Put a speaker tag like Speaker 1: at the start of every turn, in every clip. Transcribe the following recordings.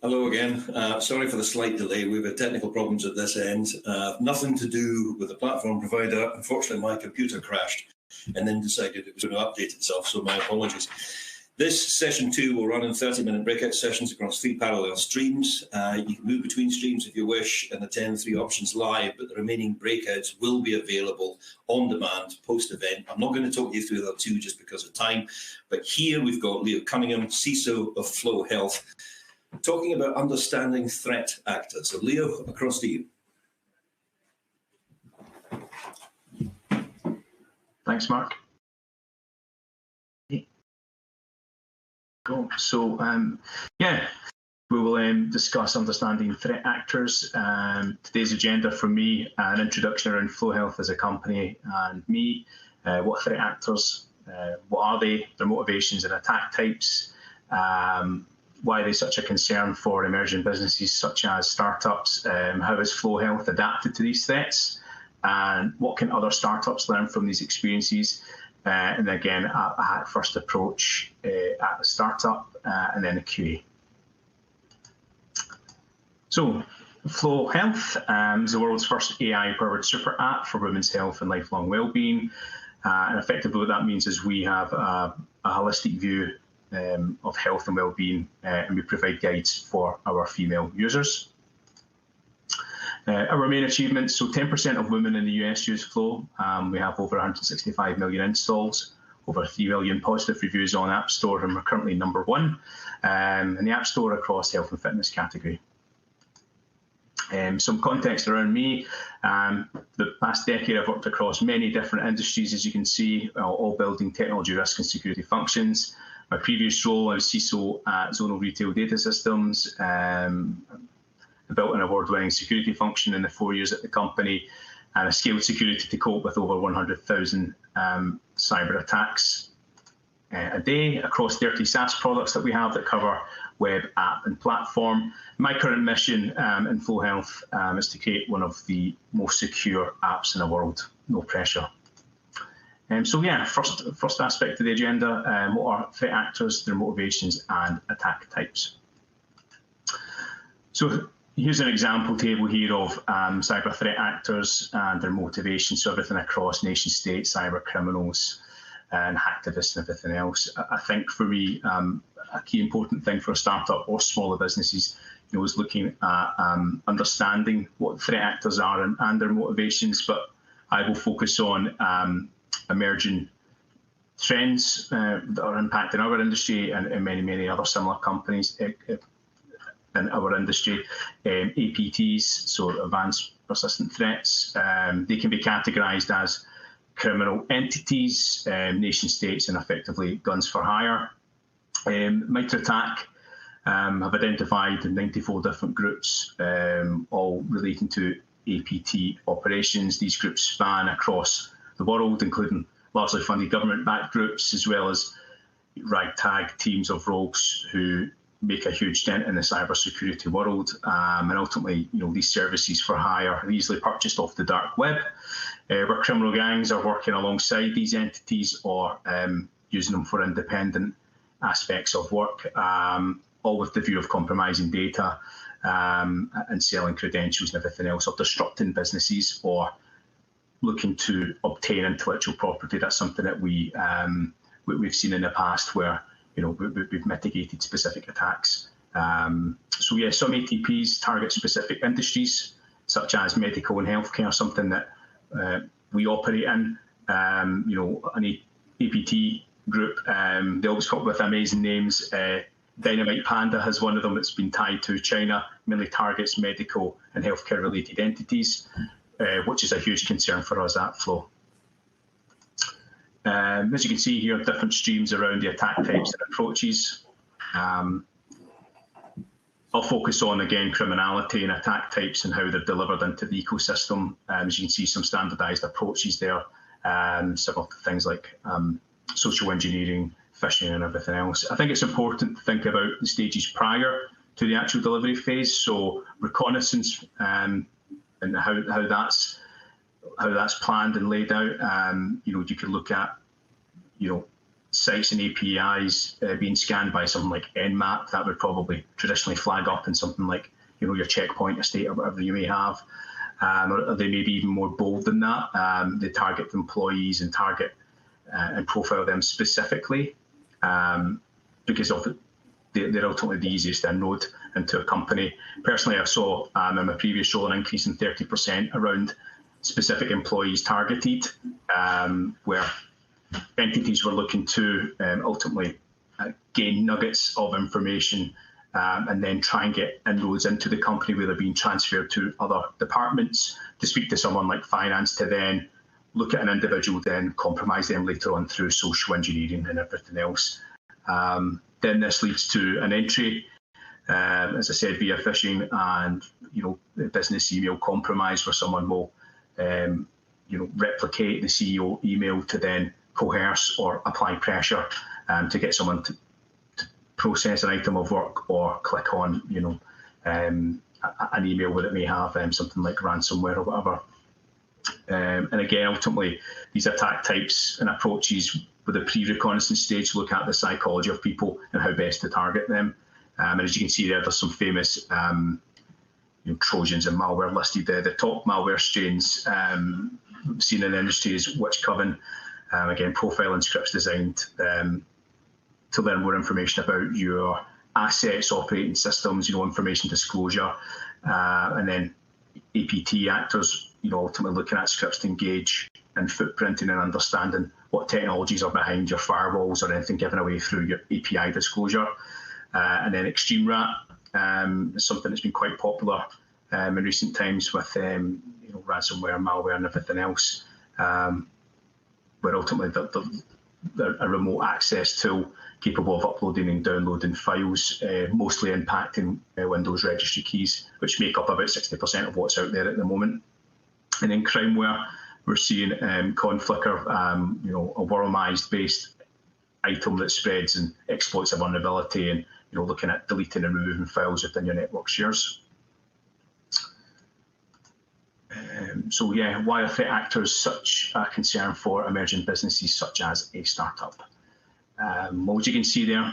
Speaker 1: Hello again. Sorry for the slight delay. We've had technical problems at this end. Nothing to do with the platform provider. Unfortunately, my computer crashed and then decided it was going to update itself, so my apologies. This session 2 will run in 30-minute breakout sessions across 3 parallel streams. You can move between streams if you wish and attend 3 options live, but the remaining breakouts will be available on demand post-event. I'm not going to talk you through that too just because of time, but here we've got Leo Cunningham, CISO of Flow Health, talking about understanding threat actors. So Leo, across to you.
Speaker 2: Thanks, Mark. Cool. So, yeah, we will discuss understanding threat actors. Today's agenda for me, an introduction around Flow Health as a company and me, what threat actors, what are they, their motivations and attack types, why are they such a concern for emerging businesses such as startups, how has Flow Health adapted to these threats, and what can other startups learn from these experiences. And again, a hack-first approach at the startup, and then a QA. So, Flow Health is the world's first AI-powered super app for women's health and lifelong well-being. And effectively what that means is we have a holistic view of health and well-being, and we provide guides for our female users. Our main achievements, so 10% of women in the US use Flow. We have over 165 million installs, over 3 million positive reviews on App Store, and we're currently #1 in the App Store across health and fitness category. Some context around me. The past decade I've worked across many different industries, as you can see, all building technology risk and security functions. My previous role, I was CISO at Zonal Retail Data Systems. I built an award-winning security function in the 4 years at the company, and I scaled security to cope with over 100,000 cyber attacks a day across 30 SaaS products that we have that cover web, app, and platform. My current mission in Flow Health is to create one of the most secure apps in the world, no pressure. So yeah, first aspect of the agenda, what are threat actors, their motivations, and attack types. So here's an example table here of cyber threat actors and their motivations, so everything across nation states, cyber criminals, and hacktivists and everything else. I think for me, a key important thing for a startup or smaller businesses, is looking at understanding what threat actors are and their motivations, but I will focus on emerging trends that are impacting our industry and many other similar companies in our industry. APTs, so advanced persistent threats, they can be categorized as criminal entities, nation states, and effectively guns for hire. MitraTac have identified 94 different groups, all relating to APT operations. These groups span across the world, including largely funded government-backed groups, as well as ragtag teams of rogues who make a huge dent in the cybersecurity world. And ultimately, these services for hire are easily purchased off the dark web, where criminal gangs are working alongside these entities or using them for independent aspects of work, all with the view of compromising data and selling credentials and everything else, or disrupting businesses or looking to obtain intellectual property. That's something that we've seen in the past where we've mitigated specific attacks. So yeah, some ATPs target specific industries such as medical and healthcare, something that we operate in. An APT group, they always come up with amazing names. Dynamite Panda has one of them that's been tied to China, mainly targets medical and healthcare related entities, which is a huge concern for us at Flow. As you can see here, different streams around the attack types and approaches. I'll focus on, again, criminality and attack types and how they're delivered into the ecosystem. As you can see, some standardized approaches there, several things like social engineering, phishing, and everything else. I think it's important to think about the stages prior to the actual delivery phase. So reconnaissance and how that's that's planned and laid out. You could look at, sites and APIs being scanned by something like Nmap. That would probably traditionally flag up in something like, your checkpoint estate or whatever you may have. Or they may be even more bold than that. They target employees and target and profile them specifically because they're ultimately the easiest to node into a company. Personally, I saw in my previous role an increase in 30% around specific employees targeted, where entities were looking to ultimately gain nuggets of information and then try and get inroads into the company where they're being transferred to other departments to speak to someone like finance to then look at an individual, then compromise them later on through social engineering and everything else. Then this leads to an entry, as I said, via phishing and business email compromise, where someone will replicate the CEO email to then coerce or apply pressure to get someone to process an item of work or click on an email where it may have something like ransomware or whatever. And again, ultimately, these attack types and approaches with the pre-reconnaissance stage look at the psychology of people and how best to target them. And as you can see there's some famous Trojans and malware listed there. The top malware strains seen in the industry is Witch Coven. Again, profiling scripts designed to learn more information about your assets, operating systems, information disclosure, and then APT actors, ultimately looking at scripts to engage and footprinting and understanding what technologies are behind your firewalls or anything given away through your API disclosure. And then Extreme Rat is something that's been quite popular in recent times with ransomware, malware, and everything else, where ultimately they're a remote access tool capable of uploading and downloading files, mostly impacting Windows registry keys, which make up about 60% of what's out there at the moment. And in crimeware, we're seeing Conflicker, a wormized-based item that spreads and exploits a vulnerability, and looking at deleting and removing files within your network shares. So yeah, why are threat actors such a concern for emerging businesses such as a startup? Well, as you can see there,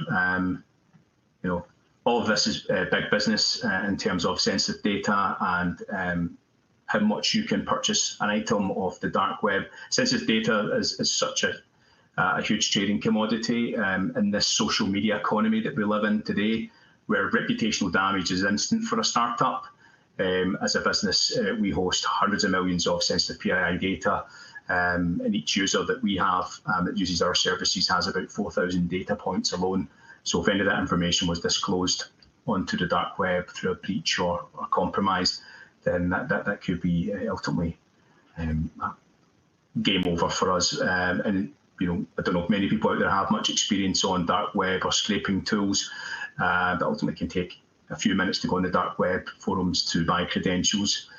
Speaker 2: all of this is big business in terms of sensitive data and how much you can purchase an item off the dark web. Sensitive data is such a huge trading commodity in this social media economy that we live in today, where reputational damage is instant for a startup. As a business, we host hundreds of millions of sensitive PII data, and each user that we have that uses our services has about 4,000 data points alone. So if any of that information was disclosed onto the dark web through a breach or compromise, then that could be ultimately game over for us. And I don't know if many people out there have much experience on dark web or scraping tools, but ultimately can take a few minutes to go on the dark web forums to buy credentials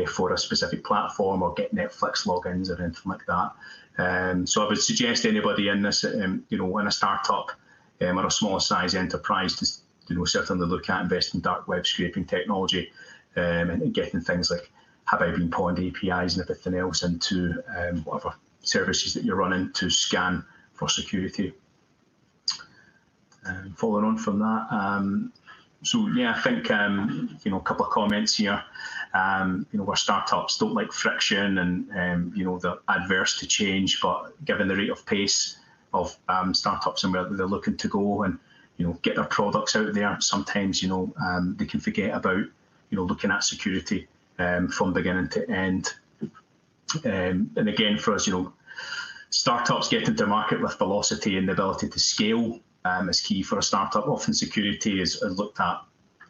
Speaker 2: for a specific platform or get Netflix logins or anything like that. So I would suggest anybody in this, in a startup or a smaller size enterprise to certainly look at investing in dark web scraping technology and getting things like have I been pawned APIs and everything else into whatever services that you're running to scan for security. Following on from that, so yeah, I think a couple of comments here. Where startups don't like friction and they're adverse to change, but given the rate of pace of startups and where they're looking to go and get their products out there, sometimes they can forget about looking at security from beginning to end. And again, for us, startups getting to market with velocity and the ability to scale is key for a startup. Often security is looked at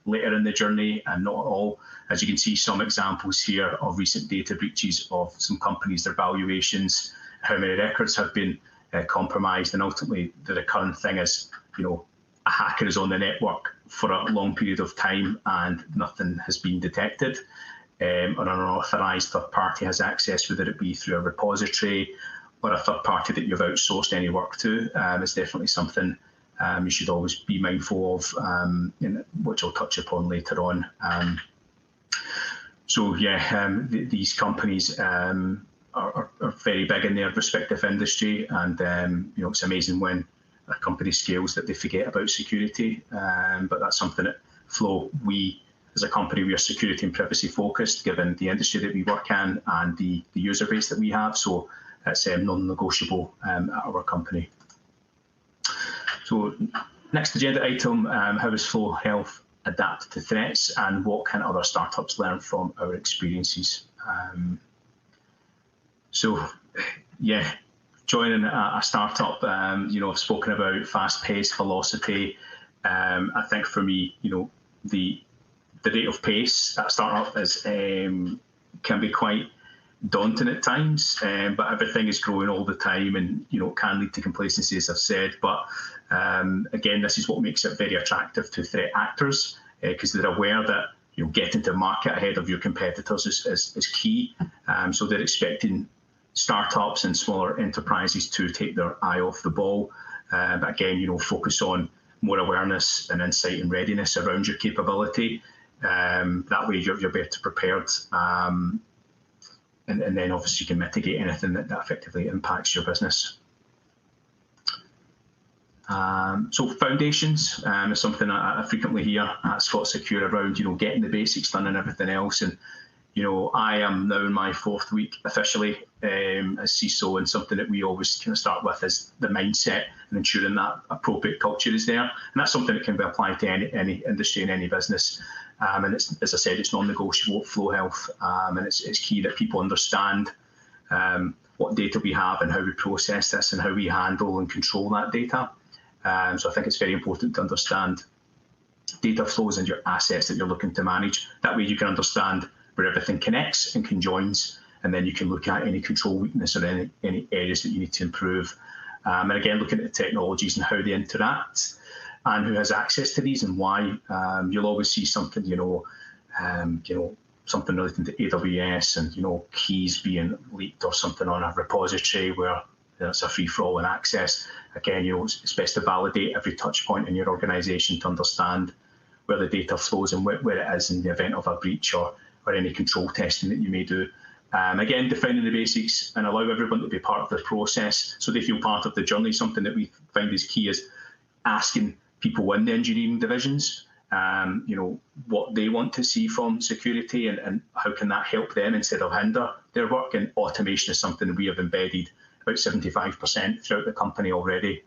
Speaker 2: later in the journey and not at all. As you can see, some examples here of recent data breaches of some companies, their valuations, how many records have been compromised, and ultimately the recurrent thing is, a hacker is on the network for a long period of time and nothing has been detected, or an unauthorized third party has access, whether it be through a repository or a third party that you've outsourced any work to. It's definitely something you should always be mindful of, which I'll touch upon later on. So yeah, these companies are very big in their respective industry, and it's amazing when a company scales that they forget about security. But that's something that Flow, we as a company, we are security and privacy focused, given the industry that we work in and the user base that we have. So it's non-negotiable at our company. So next agenda item, how does Flow Health adapt to threats, and what can other startups learn from our experiences? So yeah, joining a startup, I've spoken about fast-paced velocity. I think for me, the rate of pace at a startup is can be quite daunting at times, but everything is growing all the time, and can lead to complacency, as I've said. But again, this is what makes it very attractive to threat actors, because they're aware that getting to market ahead of your competitors is key. So they're expecting startups and smaller enterprises to take their eye off the ball, but again, focus on more awareness and insight and readiness around your capability. That way you're better prepared, and then obviously you can mitigate anything that effectively impacts your business. So foundations is something I frequently hear at Scot-Secure around, getting the basics done and everything else. And I am now in my 4th week officially as CISO, and something that we always kind of start with is the mindset and ensuring that appropriate culture is there. And that's something that can be applied to any industry and any business. And it's, as I said, it's non-negotiable at Flow Health, and it's key that people understand what data we have and how we process this and how we handle and control that data. So I think it's very important to understand data flows and your assets that you're looking to manage. That way you can understand where everything connects and conjoins, and then you can look at any control weakness or any areas that you need to improve. And again, looking at the technologies and how they interact and who has access to these and why. You'll always see something, something relating to AWS and, keys being leaked or something on a repository where it's a free-for-all in access. Again, it's best to validate every touch point in your organization to understand where the data flows and where it is in the event of a breach or any control testing that you may do. Again, defining the basics and allow everyone to be part of the process so they feel part of the journey. Something that we find is key is asking people in the engineering divisions, what they want to see from security and how can that help them instead of hinder their work. And automation is something we have embedded about 75% throughout the company already,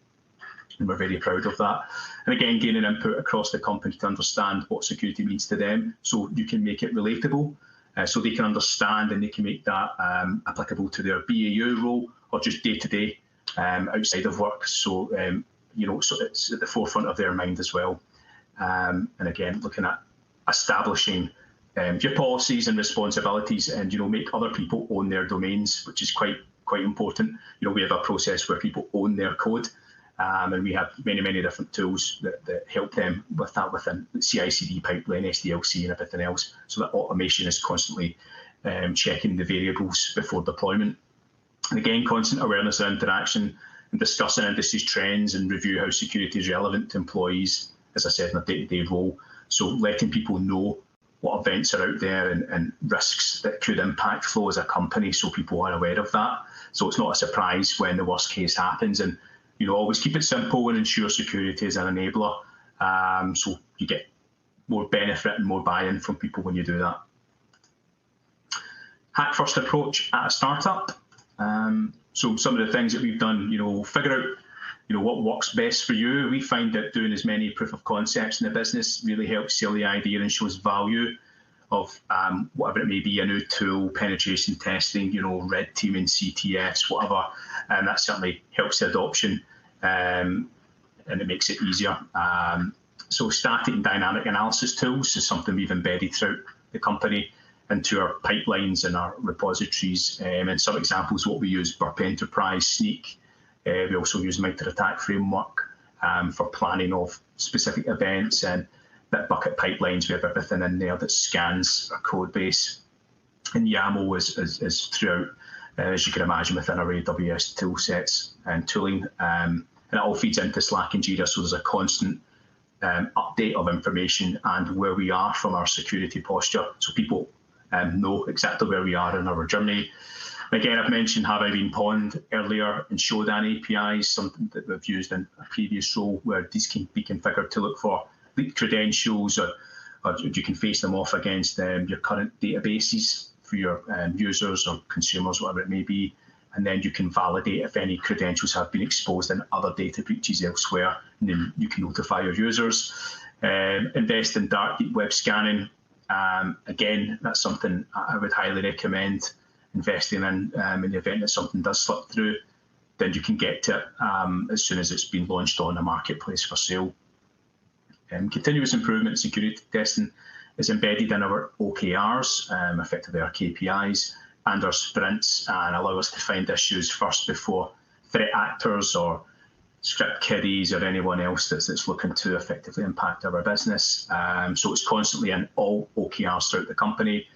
Speaker 2: and we're very proud of that. And again, gaining input across the company to understand what security means to them, so you can make it relatable, so they can understand and they can make that applicable to their BAU role or just day-to-day outside of work. So, so it's at the forefront of their mind as well. And again, looking at establishing your policies and responsibilities, and make other people own their domains, which is quite important. We have a process where people own their code, and we have many different tools that help them with that within the CI/CD pipeline, SDLC, and everything else, so that automation is constantly checking the variables before deployment. And again, constant awareness and interaction and discussing industry trends and review how security is relevant to employees, as I said, in a day-to-day role. So letting people know what events are out there and risks that could impact Flow as a company, so people are aware of that. So it's not a surprise when the worst case happens, and always keep it simple and ensure security is an enabler. So you get more benefit and more buy-in from people when you do that. Hack first approach at a startup. So some of the things that we've done, figure out what works best for you. We find that doing as many proof of concepts in the business really helps sell the idea and shows value of whatever it may be, a new tool, penetration testing, red teaming, CTFs, whatever. And that certainly helps the adoption, and it makes it easier. So static and dynamic analysis tools is something we've embedded throughout the company into our pipelines and our repositories. And some examples, what we use: Burp Enterprise, Sneak. We also use MITRE ATT&CK framework for planning of specific events, and Bitbucket pipelines. We have everything in there that scans our code base. And YAML is throughout, as you can imagine, within our AWS tool sets and tooling. And it all feeds into Slack and Jira, so there's a constant update of information and where we are from our security posture. So people know exactly where we are in our journey. Again, I've mentioned Harry Pond earlier and Shodan APIs, something that we've used in a previous role, where these can be configured to look for leaked credentials, or you can face them off against your current databases for your users or consumers, whatever it may be. And then you can validate if any credentials have been exposed in other data breaches elsewhere, and then you can notify your users. Invest in dark deep web scanning. Again, that's something I would highly recommend investing in the event that something does slip through. Then you can get to it as soon as it's been launched on the marketplace for sale. Continuous improvement and security testing is embedded in our OKRs, effectively our KPIs, and our sprints, and allow us to find issues first before threat actors or script kiddies or anyone else that's looking to effectively impact our business. So it's constantly in all OKRs throughout the company.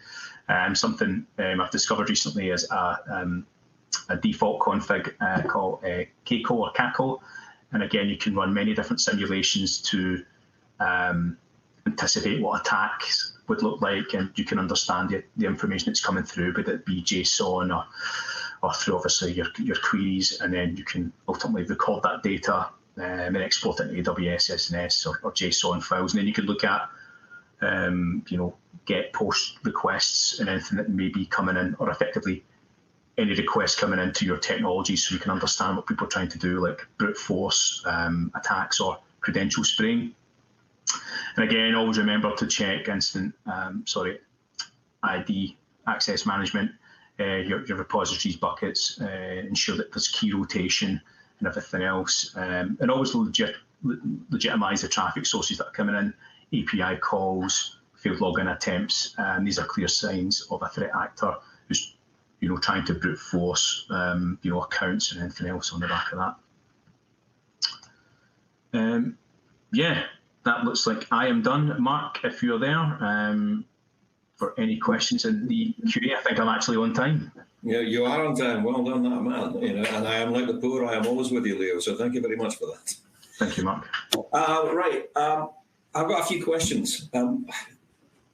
Speaker 2: Something I've discovered recently is a default config called CACO or CACO. And again, you can run many different simulations to anticipate what attacks would look like, and you can understand the information that's coming through, whether it be JSON or through obviously your queries, and then you can ultimately record that data and export it into AWS, SNS or JSON files, and then you can look at get post requests and anything that may be coming in, or effectively any requests coming into your technology, so you can understand what people are trying to do, like brute force attacks or credential spraying. And again, always remember to check ID access management, your repositories buckets, ensure that there's key rotation and everything else, and always legitimize the traffic sources that are coming in, API calls, failed login attempts. These are clear signs of a threat actor who's trying to brute force accounts and anything else on the back of that. Yeah. That looks like I am done. Mark, if you're there for any questions in the Q&A, I think I'm actually on time.
Speaker 1: Yeah, you are on time. Well done, that man. And I am like the poor. I am always with you, Leo. So thank you very much for that.
Speaker 2: Thank you, Mark.
Speaker 1: Right. I've got a few questions.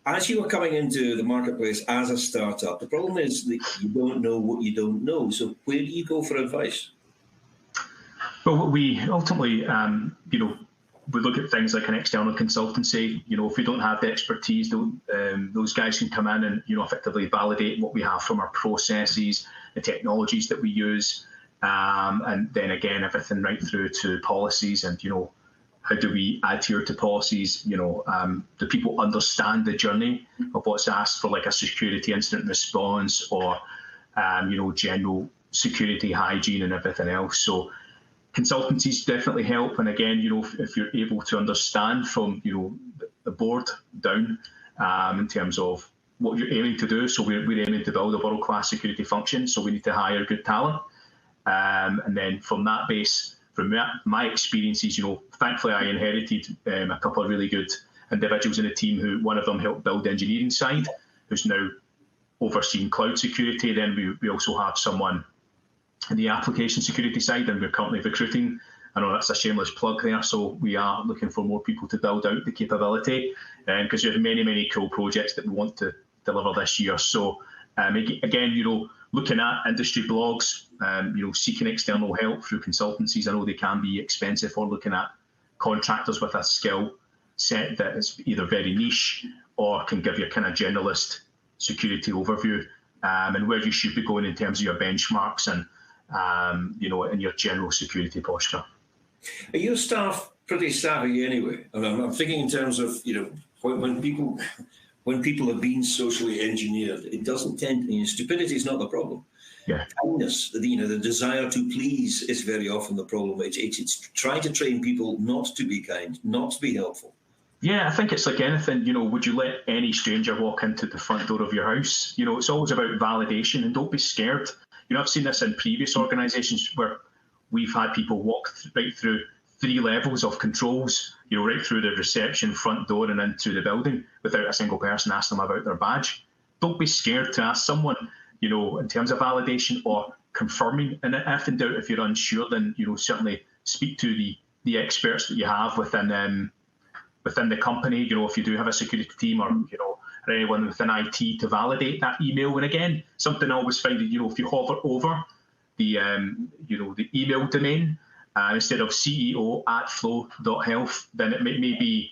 Speaker 1: As you are coming into the marketplace as a startup, the problem is that you don't know what you don't know. So where do you go for advice?
Speaker 2: Well, we ultimately, we look at things like an external consultancy. If we don't have the expertise, those guys can come in and effectively validate what we have from our processes, the technologies that we use, and then again everything right through to policies and how do we adhere to policies. Do people understand the journey of what's asked for, like a security incident response or general security hygiene and everything else. So consultancies definitely help, and again, if you're able to understand from the board down in terms of what you're aiming to do. So we're aiming to build a world-class security function, so we need to hire good talent, and then from that base, from my experiences, thankfully I inherited a couple of really good individuals in the team, who one of them helped build the engineering side, who's now overseeing cloud security. Then we also have someone in the application security side, and we're currently recruiting. I know that's a shameless plug there, so we are looking for more people to build out the capability, because we have many cool projects that we want to deliver this year. So again, looking at industry blogs, seeking external help through consultancies. I know they can be expensive, or looking at contractors with a skill set that is either very niche or can give you a kind of generalist security overview, and where you should be going in terms of your benchmarks and in your general security posture.
Speaker 1: Are your staff pretty savvy anyway? I'm thinking in terms of when people have been socially engineered, it doesn't tend. Stupidity is not the problem.
Speaker 2: Yeah.
Speaker 1: Kindness, the desire to please is very often the problem. It's trying to train people not to be kind, not to be helpful.
Speaker 2: Yeah, I think it's like anything. Would you let any stranger walk into the front door of your house? It's always about validation, and don't be scared. I've seen this in previous organizations where we've had people walk right through 3 levels of controls, right through the reception, front door, and into the building without a single person asking them about their badge. Don't be scared to ask someone, in terms of validation or confirming. And if in doubt, if you're unsure, then, certainly speak to the experts that you have within the company. If you do have a security team, or, or anyone within IT to validate that email. And again, something I always find that, if you hover over the the email domain instead of CEO@flow.health, then it may be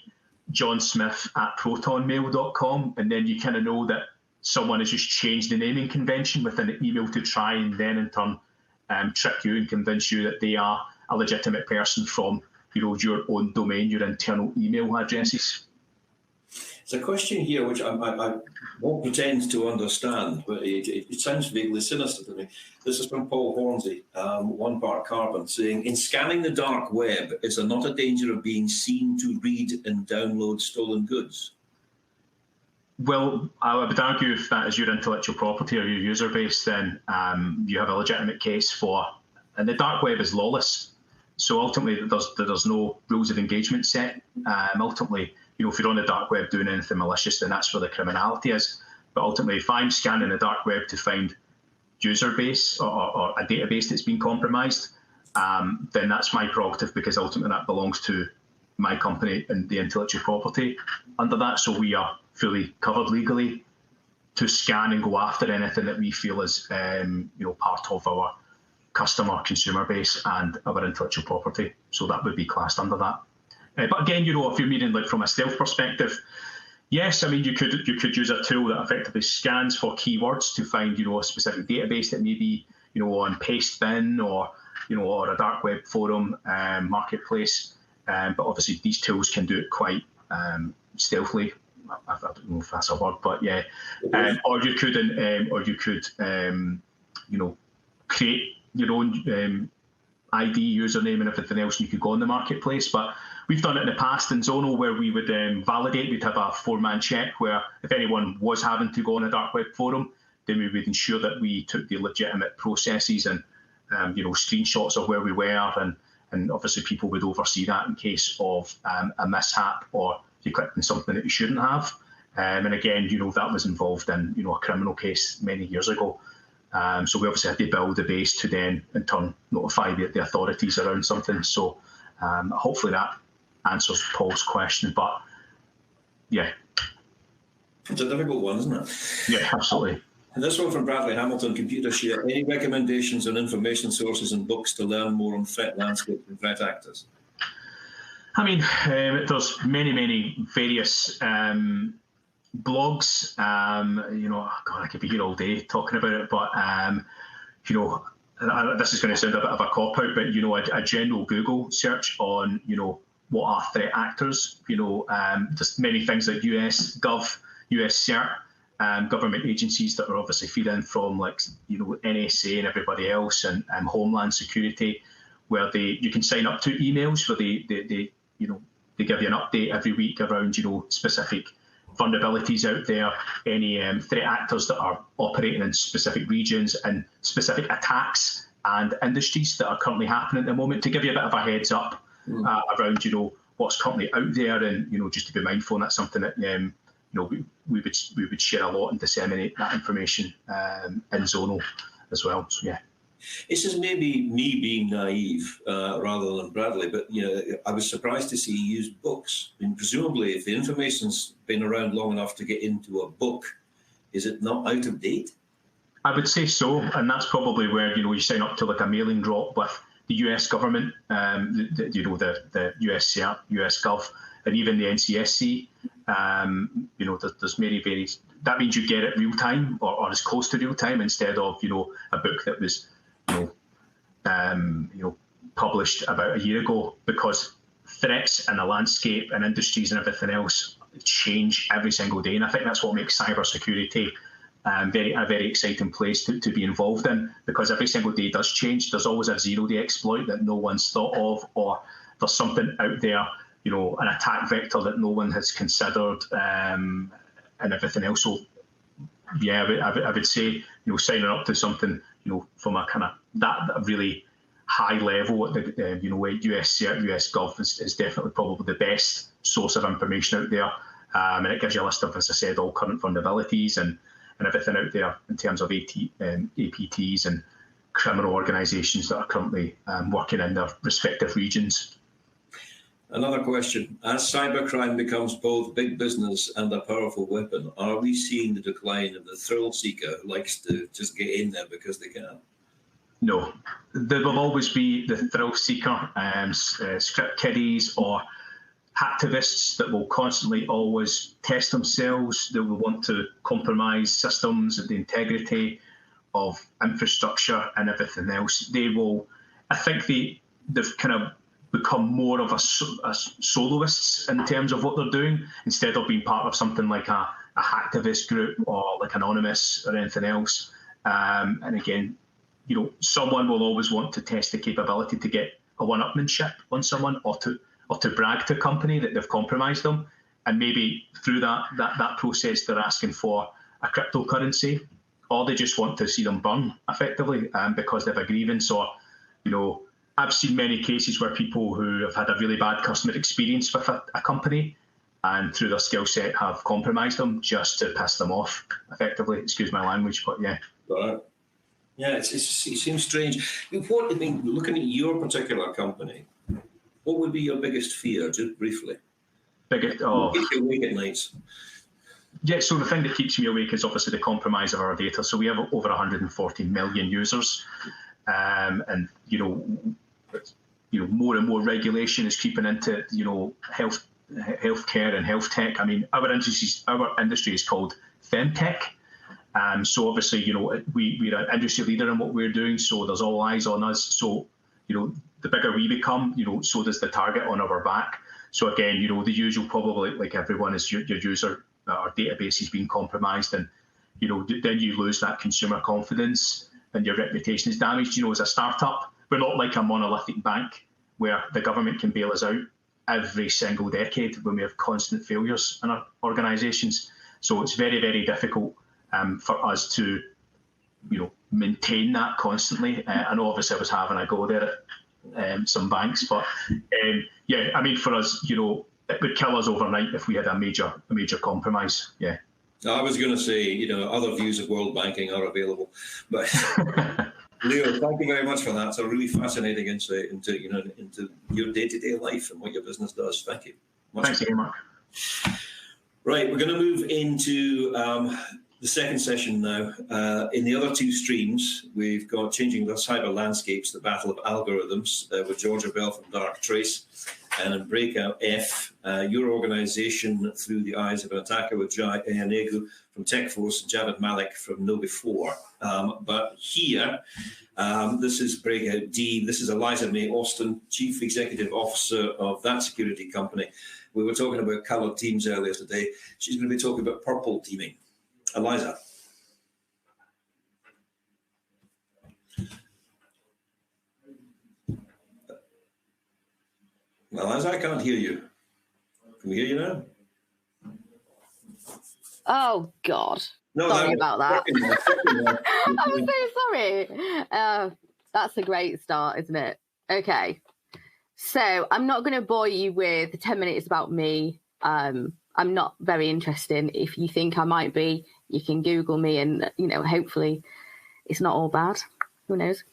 Speaker 2: johnsmith@protonmail.com, and then you kind of know that someone has just changed the naming convention within the email to try and then in turn trick you and convince you that they are a legitimate person from your own domain, your internal email addresses.
Speaker 1: There's a question here which I won't pretend to understand, but it sounds vaguely sinister to me. This is from Paul Hornsey, one part carbon, saying, in scanning the dark web, is there not a danger of being seen to read and download stolen goods?
Speaker 2: Well, I would argue if that is your intellectual property or your user base, then you have a legitimate case for, and the dark web is lawless. So ultimately, there's no rules of engagement set. Ultimately, if you're on the dark web doing anything malicious, then that's where the criminality is. But ultimately, if I'm scanning the dark web to find user base or a database that's been compromised, then that's my prerogative, because ultimately that belongs to my company and the intellectual property under that. So we are fully covered legally to scan and go after anything that we feel is part of our customer consumer base and our intellectual property. So that would be classed under that. But again, if you're meaning like from a stealth perspective, yes, I mean you could use a tool that effectively scans for keywords to find a specific database that may be on Pastebin or or a dark web forum marketplace. But obviously these tools can do it quite stealthily. I don't know if that's a word, but yeah. Or you could create your own ID, username, and everything else, and you could go on the marketplace. But we've done it in the past in Zono, where we would validate. We'd have a 4-man check where if anyone was having to go on a dark web forum, then we would ensure that we took the legitimate processes and screenshots of where we were, and obviously people would oversee that in case of a mishap or you clicked on something that you shouldn't have. And again, that was involved in a criminal case many years ago. So we obviously had to build a base to then in turn notify the authorities around something. So hopefully that answers Paul's question. But yeah,
Speaker 1: it's a difficult one, isn't it?
Speaker 2: Yeah, absolutely.
Speaker 1: And this one from Bradley Hamilton, Computershare. Any recommendations on information sources and books to learn more on threat landscape and threat actors?
Speaker 2: I mean, there's many various blogs. God, I could be here all day talking about it, but this is going to sound a bit of a cop out, but a general Google search on what are threat actors. There's many things like US Gov, US CERT, government agencies that are obviously feeding from NSA and everybody else, and Homeland Security, where you can sign up to emails where they give you an update every week around specific vulnerabilities out there, any threat actors that are operating in specific regions and specific attacks and industries that are currently happening at the moment, to give you a bit of a heads up around what's currently out there, and just to be mindful. And that's something that we would share a lot and disseminate that information in Zono as well. So yeah.
Speaker 1: This is maybe me being naive rather than Bradley, but I was surprised to see you use books. I mean, presumably, if the information's been around long enough to get into a book, is it not out of date?
Speaker 2: I would say so, and that's probably where you sign up to a mailing drop with the US government, the US CERT, US Gov, and even the NCSC. There's many various. That means you get it real time or as close to real time, instead of a book that was published about a year ago, because threats and the landscape and industries and everything else change every single day. And I think that's what makes cybersecurity a very exciting place to be involved in, because every single day does change. There's always a zero-day exploit that no one's thought of, or there's something out there, an attack vector that no one has considered, and everything else. So yeah, I would say, signing up to something, from a kind of that really high level at the US CERT, US Gov is definitely probably the best source of information out there, and it gives you a list of, as I said, all current vulnerabilities and everything out there in terms of APTs and criminal organisations that are currently working in their respective regions.
Speaker 1: Another question. As cybercrime becomes both big business and a powerful weapon, are we seeing the decline of the thrill seeker who likes to just get in there because they can?
Speaker 2: No. There will always be the thrill seeker, script kiddies or hacktivists that will constantly always test themselves. They will want to compromise systems and the integrity of infrastructure and everything else. They will, I think they've kind of become more of a soloists in terms of what they're doing, instead of being part of something like a hacktivist group or like Anonymous or anything else. And again, someone will always want to test the capability to get a one-upmanship on someone, or to brag to a company that they've compromised them. And maybe through that process, they're asking for a cryptocurrency, or they just want to see them burn effectively because they have a grievance. Or, I've seen many cases where people who have had a really bad customer experience with a company and through their skill set have compromised them just to piss them off effectively. Excuse my language, but yeah.
Speaker 1: Right. Yeah, it seems strange. Looking at your particular company, what would be your biggest fear, just briefly? What keeps you awake at nights?
Speaker 2: Yeah, so the thing that keeps me awake is obviously the compromise of our data. So we have over 140 million users, and more and more regulation is creeping into healthcare and health tech. I mean, our industry is called femtech. So obviously, we're an industry leader in what we're doing. So there's all eyes on us. So the bigger we become, so does the target on our back. So again, the usual, probably like everyone, is your user, our database is being compromised, and then you lose that consumer confidence and your reputation is damaged. As a startup, we're not like a monolithic bank where the government can bail us out every single decade when we have constant failures in our organisations. So it's very, very difficult for us to, maintain that constantly. I know obviously I was having a go there at some banks, but yeah, I mean, for us, it would kill us overnight if we had a major compromise. Yeah.
Speaker 1: I was going to say, other views of world banking are available, but Leo, thank you very much for that. It's a really fascinating insight into your day-to-day life and what your business does. Thank you.
Speaker 2: Thanks again, Mark.
Speaker 1: Right, we're going to move into the second session now. In the other two streams, we've got Changing the Cyber Landscapes, the Battle of Algorithms, with Georgia Bell from Dark Trace, and in Breakout F, your organisation through the eyes of an attacker with Jai Eyanegu from TechForce and Javed Malik from KnowBe4. But here, this is Breakout D. This is Eliza May Austin, Chief Executive Officer of that security company. We were talking about coloured teams earlier today. She's going to be talking about purple teaming. Eliza. Eliza, I can't hear you. Can we hear you now?
Speaker 3: Oh, God.
Speaker 1: No,
Speaker 3: sorry about that. I'm so sorry. That's a great start, isn't it? Okay. So I'm not going to bore you with 10 minutes about me. I'm not very interested. If you think I might be, you can Google me and, hopefully it's not all bad. Who knows?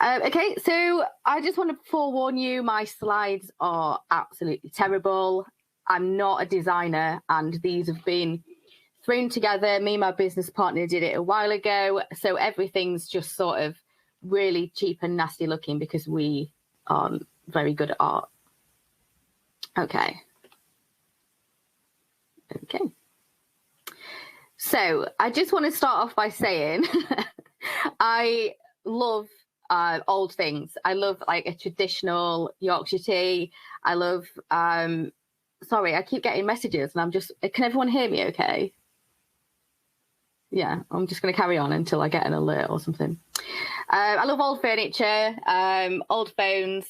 Speaker 3: Okay, so I just want to forewarn you, my slides are absolutely terrible. I'm not a designer, and these have been thrown together. Me and my business partner did it a while ago, so everything's just sort of really cheap and nasty looking because we aren't very good at art. Okay. So I just want to start off by saying I love old things. I love like a traditional Yorkshire tea. I love, sorry, I keep getting messages and can everyone hear me okay? Yeah, I'm just going to carry on until I get an alert or something. I love old furniture, old phones,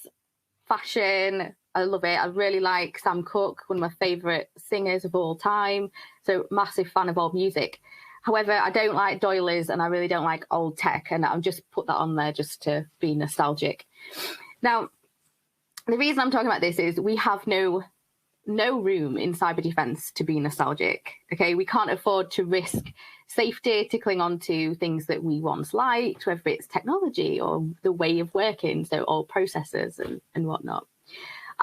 Speaker 3: fashion. I love it. I really like Sam Cooke, one of my favourite singers of all time. So massive fan of old music. However, I don't like doilies and I really don't like old tech. And I'll just put that on there just to be nostalgic. Now, the reason I'm talking about this is we have no room in cyber defence to be nostalgic. Okay, we can't afford to risk safety to cling on to things that we once liked, whether it's technology or the way of working, so old processes and whatnot.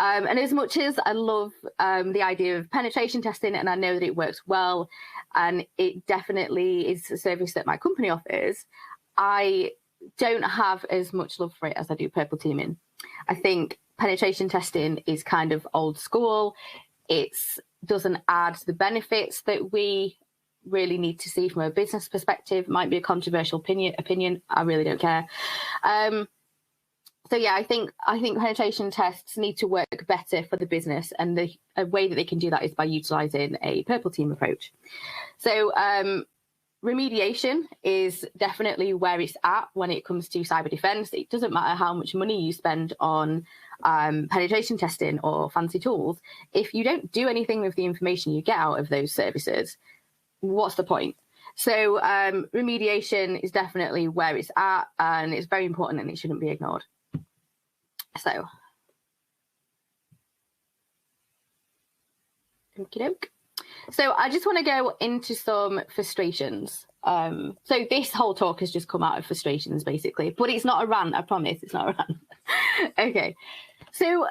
Speaker 3: And as much as I love the idea of penetration testing, and I know that it works well, and it definitely is a service that my company offers, I don't have as much love for it as I do purple teaming. I think penetration testing is kind of old school. It doesn't add the benefits that we really need to see from a business perspective. Might be a controversial opinion. I really don't care. So yeah, I think penetration tests need to work better for the business, and a way that they can do that is by utilising a purple team approach. So remediation is definitely where it's at when it comes to cyber defence. It doesn't matter how much money you spend on penetration testing or fancy tools. If you don't do anything with the information you get out of those services, what's the point? So remediation is definitely where it's at, and it's very important and it shouldn't be ignored. So, okey-doke. So I just want to go into some frustrations. So this whole talk has just come out of frustrations, basically, but it's not a rant. I promise, it's not a rant. Okay. So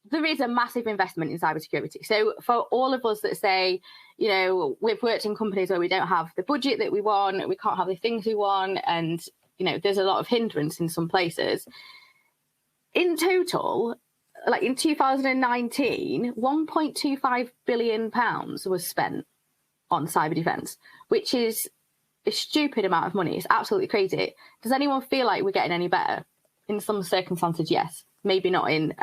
Speaker 3: there is a massive investment in cybersecurity. So for all of us that say, you know, we've worked in companies where we don't have the budget that we want, we can't have the things we want, and you know, there's a lot of hindrance in some places. In total, like in 2019, £1.25 billion was spent on cyber defence, which is a stupid amount of money. It's absolutely crazy. Does anyone feel like we're getting any better? In some circumstances, yes. Maybe not in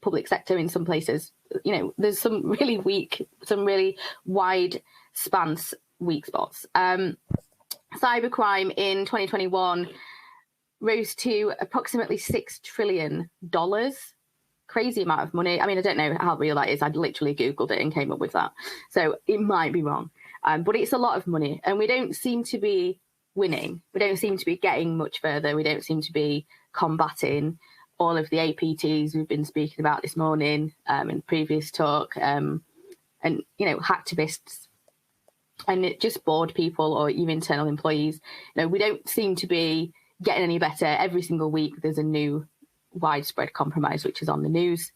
Speaker 3: public sector in some places. You know, there's some really weak, some really wide spans weak spots. Cybercrime in 2021 rose to approximately $6 trillion. Crazy amount of money. I mean, I don't know how real that is. I literally Googled it and came up with that. So it might be wrong. But it's a lot of money. And we don't seem to be winning. We don't seem to be getting much further. We don't seem to be combating all of the APTs we've been speaking about this morning in previous talk. And, you know, hacktivists and just bored people or even internal employees. You know, we don't seem to be getting any better. Every single week there's a new widespread compromise which is on the news.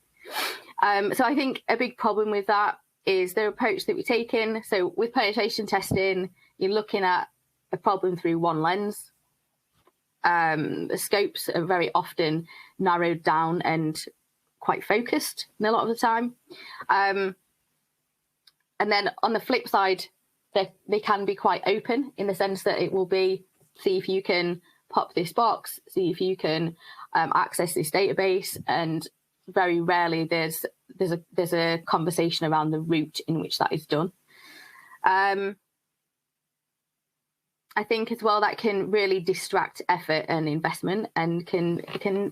Speaker 3: So I think a big problem with that is the approach that we're taking. So with penetration testing, you're looking at a problem through one lens. The scopes are very often narrowed down and quite focused a lot of the time. And then on the flip side, they can be quite open in the sense that it will be, see if you can pop this box, see if you can access this database, and very rarely there's a conversation around the route in which that is done. I think as well that can really distract effort and investment, and can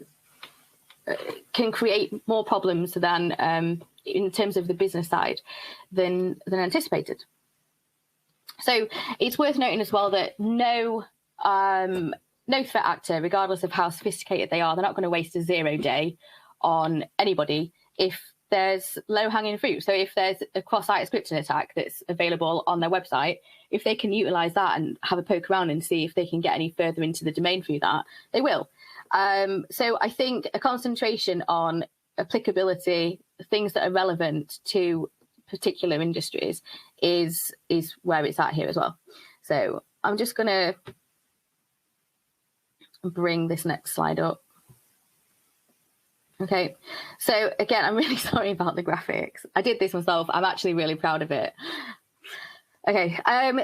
Speaker 3: create more problems than in terms of the business side than anticipated. So it's worth noting as well that no threat actor, regardless of how sophisticated they are, they're not going to waste a 0 day on anybody if there's low-hanging fruit. So if there's a cross-site scripting attack that's available on their website, if they can utilize that and have a poke around and see if they can get any further into the domain through that, they will. So I think a concentration on applicability, things that are relevant to particular industries, is where it's at here as well. So I'm just going to bring this next slide up. Okay, so again, I'm really sorry about the graphics. I did this myself. I'm actually really proud of it. Okay,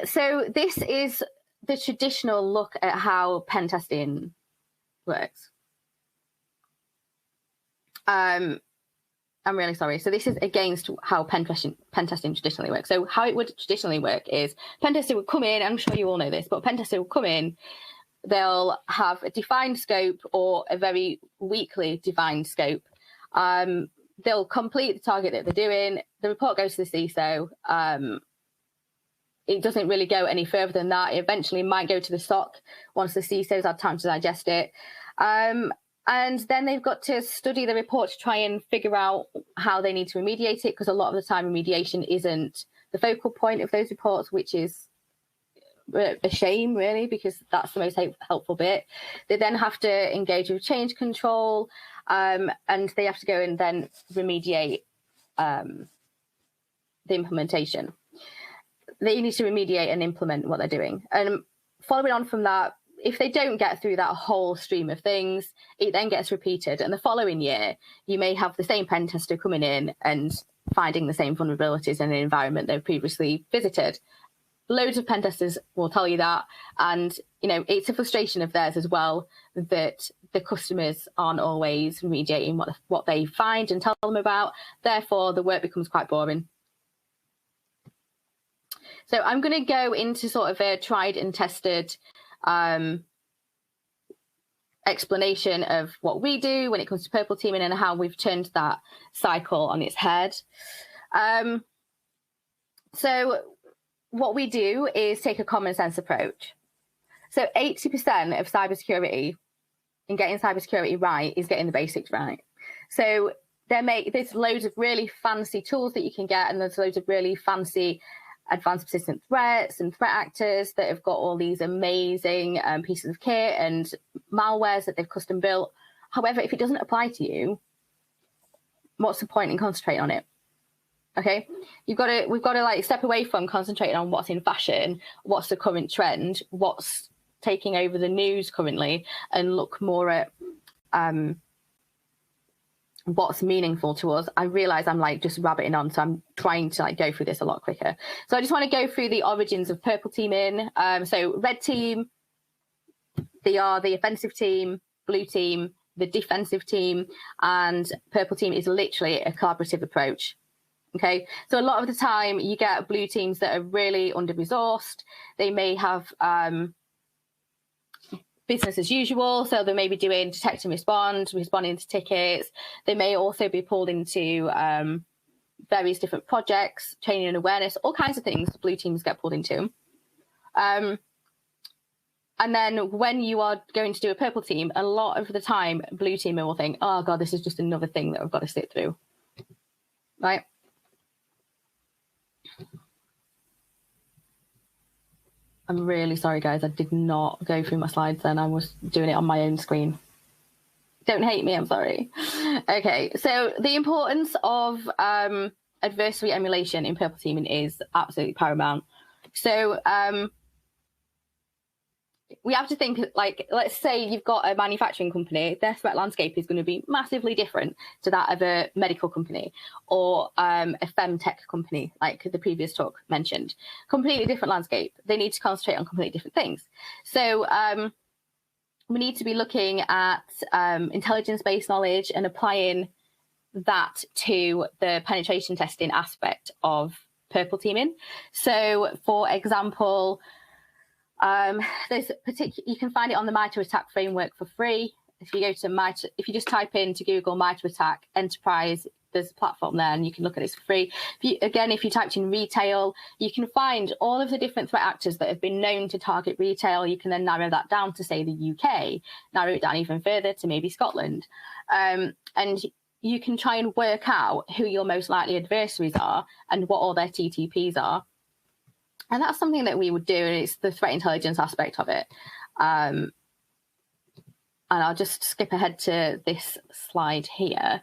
Speaker 3: so this is the traditional look at how pen testing works. I'm really sorry. So this is against how pen testing traditionally works. So how it would traditionally work is pen tester would come in, I'm sure you all know this, but pen tester will come in, they'll have a defined scope or a very weakly defined scope. They'll complete the target that they're doing. The report goes to the CISO. It doesn't really go any further than that. It eventually might go to the SOC once the CISO's had time to digest it. And then they've got to study the report to try and figure out how they need to remediate it, because a lot of the time remediation isn't the focal point of those reports, which is a shame, really, because that's the most helpful bit. They then have to engage with change control, and they have to go and then remediate the implementation. They need to remediate and implement what they're doing. And following on from that, if they don't get through that whole stream of things, it then gets repeated. And the following year, you may have the same pen tester coming in and finding the same vulnerabilities in an environment they've previously visited. Loads of pen testers will tell you that. And, you know, it's a frustration of theirs as well that the customers aren't always remediating what they find and tell them about. Therefore, the work becomes quite boring. So I'm going to go into sort of a tried and tested explanation of what we do when it comes to purple teaming and how we've turned that cycle on its head. So what we do is take a common sense approach. So 80% of cybersecurity and getting cybersecurity right is getting the basics right. So there's loads of really fancy tools that you can get, and there's loads of really fancy advanced persistent threats and threat actors that have got all these amazing pieces of kit and malwares that they've custom built. However, if it doesn't apply to you, what's the point in concentrating on it? Okay, we've got to like step away from concentrating on what's in fashion, what's the current trend, what's taking over the news currently, and look more at what's meaningful to us. I realize I'm like just rabbiting on, so I'm trying to like go through this a lot quicker. So I just want to go through the origins of purple teaming. So red team, they are the offensive team, blue team, the defensive team, and purple team is literally a collaborative approach. Okay, so a lot of the time you get blue teams that are really under-resourced. They may have business as usual, so they may be doing detect and respond, responding to tickets. They may also be pulled into various different projects, training and awareness, all kinds of things blue teams get pulled into. And then when you are going to do a purple team, a lot of the time blue teamer will think, oh god, this is just another thing that I've got to sit through, right? I'm really sorry, guys. I did not go through my slides then. I was doing it on my own screen. Don't hate me. I'm sorry. Okay, so the importance of adversary emulation in purple teaming is absolutely paramount. So we have to think, like, let's say you've got a manufacturing company, their threat landscape is going to be massively different to that of a medical company or a femtech company, like the previous talk mentioned. Completely different landscape. They need to concentrate on completely different things. So we need to be looking at intelligence-based knowledge and applying that to the penetration testing aspect of purple teaming. So, for example, you can find it on the MITRE-ATT&CK framework for free. If you go to if you just type into Google MITRE-ATT&CK Enterprise, there's a platform there and you can look at it for free. If you typed in retail, you can find all of the different threat actors that have been known to target retail. You can then narrow that down to, say, the UK, narrow it down even further to maybe Scotland. And you can try and work out who your most likely adversaries are and what all their TTPs are. And that's something that we would do, and it's the threat intelligence aspect of it. And I'll just skip ahead to this slide here.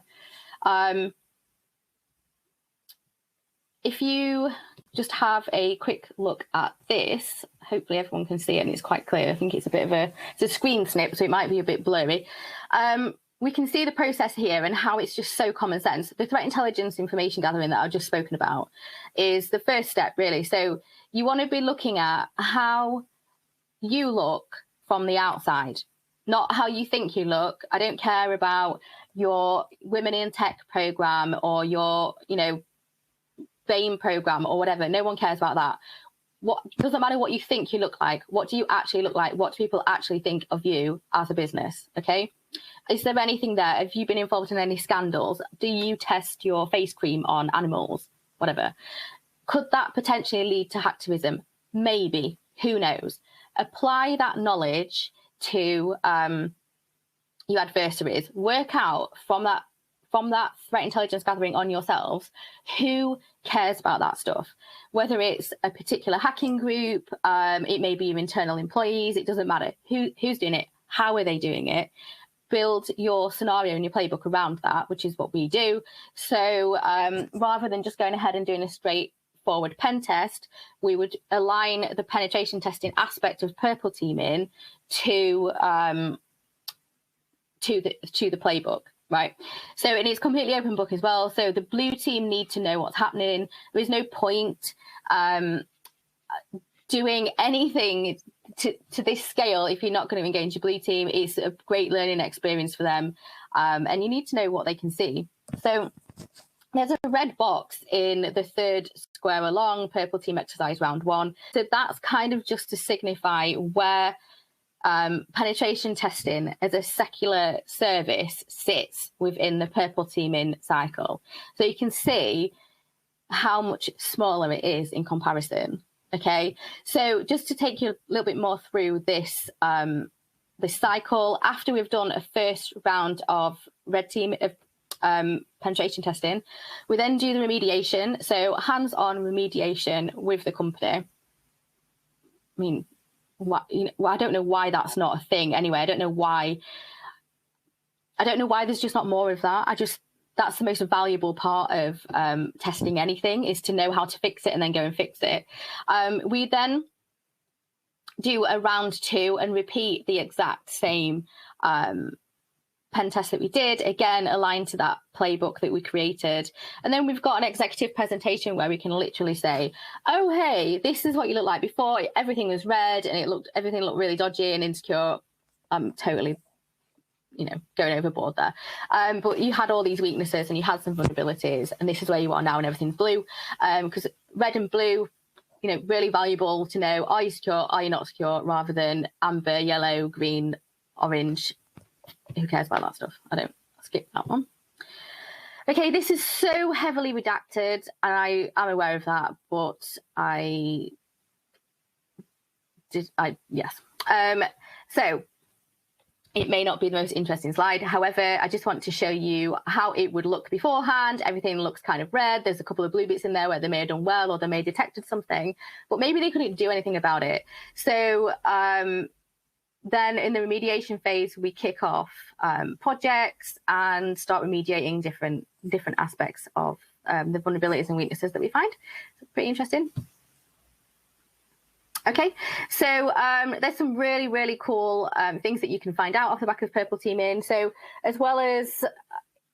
Speaker 3: If you just have a quick look at this, hopefully everyone can see it and it's quite clear. I think it's it's a screen snip, so it might be a bit blurry. We can see the process here and how it's just so common sense. The threat intelligence information gathering that I've just spoken about is the first step, really. So you want to be looking at how you look from the outside, not how you think you look. I don't care about your Women in Tech program or your, BAME program or whatever. No one cares about that. Doesn't matter what you think you look like. What do you actually look like? What do people actually think of you as a business? Okay. Is there anything there? Have you been involved in any scandals? Do you test your face cream on animals? Whatever. Could that potentially lead to hacktivism? Maybe. Who knows? Apply that knowledge to your adversaries. Work out from from that threat intelligence gathering on yourselves, who cares about that stuff? Whether it's a particular hacking group, it may be your internal employees, it doesn't matter. Who's doing it? How are they doing it? Build your scenario and your playbook around that, which is what we do. So rather than just going ahead and doing a straightforward pen test, we would align the penetration testing aspect of purple teaming to the playbook. Right. So, and it's completely open book as well. So the blue team need to know what's happening. There is no point doing anything to this scale if you're not going to engage your blue team. It's a great learning experience for them. And you need to know what they can see. So there's a red box in the third square along purple team exercise round 1. So that's kind of just to signify where penetration testing as a secular service sits within the purple teaming cycle. So you can see how much smaller it is in comparison. Okay, so just to take you a little bit more through this this cycle, after we've done a first round of red team of penetration testing, we then do the remediation. So hands-on remediation with the company. I mean, I don't know why that's not a thing anyway. I don't know why there's just not more of that. That's the most valuable part of testing anything, is to know how to fix it and then go and fix it. We then do a round 2 and repeat the exact same pen test that we did, again aligned to that playbook that we created. And then we've got an executive presentation where we can literally say, oh hey, this is what you looked like before, everything was red and everything looked really dodgy and insecure. I'm totally going overboard there, but you had all these weaknesses and you had some vulnerabilities, and this is where you are now and everything's blue, because red and blue, really valuable to know, are you secure, are you not secure, rather than amber, yellow, green, orange. Who cares about that stuff? I don't. I'll skip that one. Okay, this is so heavily redacted, and I'm aware of that, but yes. So it may not be the most interesting slide. However, I just want to show you how it would look beforehand. Everything looks kind of red. There's a couple of blue bits in there where they may have done well, or they may have detected something, but maybe they couldn't do anything about it. So then in the remediation phase, we kick off projects and start remediating different aspects of the vulnerabilities and weaknesses that we find. So pretty interesting. Okay, so there's some really, really cool things that you can find out off the back of purple teaming. So as well as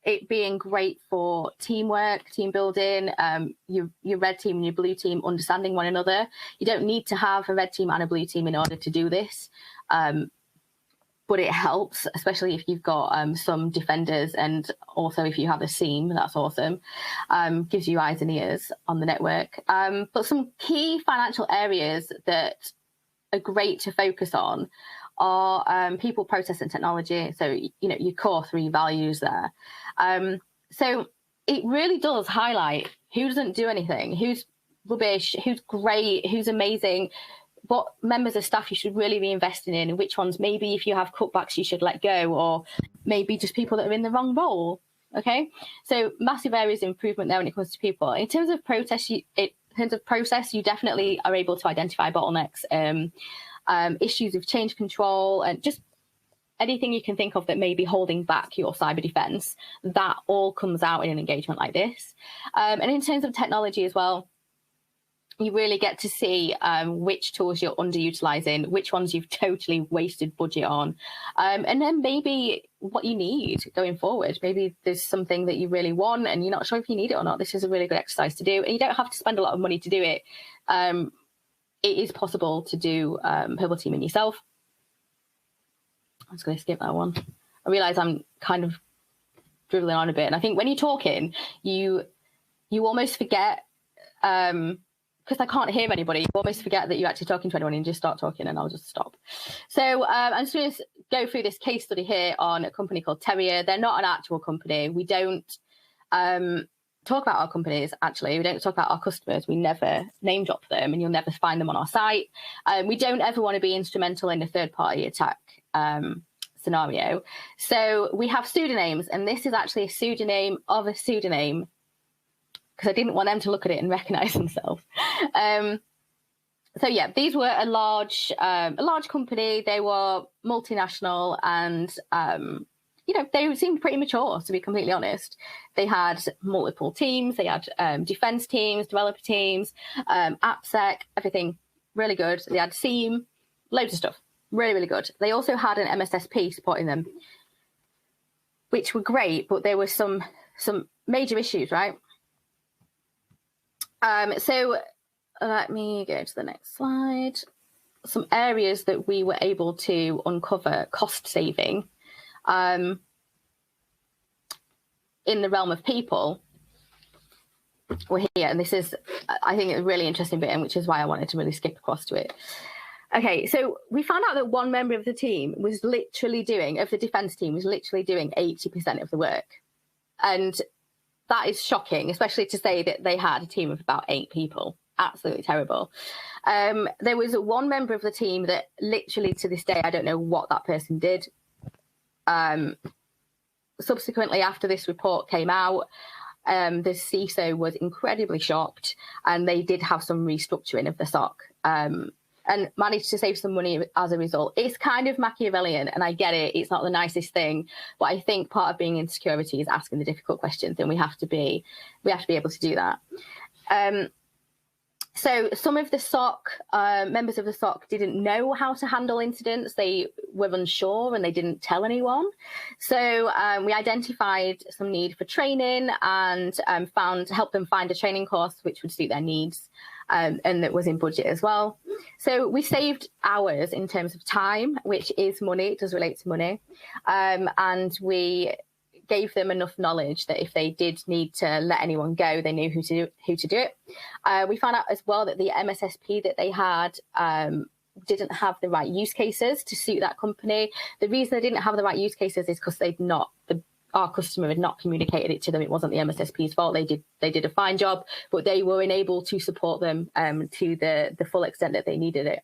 Speaker 3: it being great for teamwork, team building, your red team and your blue team understanding one another. You don't need to have a red team and a blue team in order to do this. But it helps, especially if you've got some defenders, and also if you have a seam, that's awesome. Gives you eyes and ears on the network. But some key financial areas that are great to focus on are people, process, and technology. So, your core 3 values there. So it really does highlight who doesn't do anything, who's rubbish, who's great, who's amazing, what members of staff you should really be investing in, and which ones maybe if you have cutbacks you should let go, or maybe just people that are in the wrong role. Okay, so massive areas of improvement there when it comes to people. In terms of process, you definitely are able to identify bottlenecks, issues with change control, and just anything you can think of that may be holding back your cyber defense. That all comes out in an engagement like this. And in terms of technology as well, you really get to see which tools you're underutilizing, which ones you've totally wasted budget on, and then maybe what you need going forward. Maybe there's something that you really want and you're not sure if you need it or not. This is a really good exercise to do, and you don't have to spend a lot of money to do it. It is possible to do purple teaming yourself. I'm just going to skip that one. I realize I'm kind of dribbling on a bit, and I think when you're talking, you almost forget. Because I can't hear anybody, you almost forget that you're actually talking to anyone and just start talking, and I'll just stop. So I'm just going to go through this case study here on a company called Terrier. They're not an actual company. We don't talk about our companies, actually. We don't talk about our customers. We never name drop them, and you'll never find them on our site. We don't ever want to be instrumental in a third-party attack. scenario. So we have pseudonyms, and this is actually a pseudonym of a pseudonym, because I didn't want them to look at it and recognize themselves. So yeah, these were a large company. They were multinational, and they seemed pretty mature, to be completely honest. They had multiple teams. They had defense teams, developer teams, AppSec, everything really good. They had SIEM, loads of stuff, really, really good. They also had an MSSP supporting them, which were great, but there were some major issues, right? So let me go to the next slide. Some areas that we were able to uncover cost saving in the realm of people were here. And this is, I think, a really interesting bit, and which is why I wanted to really skip across to it. Okay, so we found out that one member of the team was literally doing 80% of the work. And that is shocking, especially to say that they had a team of about 8 people. Absolutely terrible. There was one member of the team that literally to this day, I don't know what that person did. Subsequently, after this report came out, the CISO was incredibly shocked, and they did have some restructuring of the SOC and managed to save some money as a result. It's kind of Machiavellian, and I get it. It's not the nicest thing, but I think part of being in security is asking the difficult questions, and we have to be able to do that. So some of the SOC, members of the SOC didn't know how to handle incidents. They were unsure and they didn't tell anyone. So we identified some need for training and helped them find a training course which would suit their needs, and that was in budget as well. So we saved hours in terms of time, which is money. It does relate to money. And we gave them enough knowledge that if they did need to let anyone go, they knew who to do it. We found out as well that the MSSP that they had didn't have the right use cases to suit that company. The reason they didn't have the right use cases is because our customer had not communicated it to them. It wasn't the MSSP's fault. They did a fine job, but they were unable to support them to the full extent that they needed it.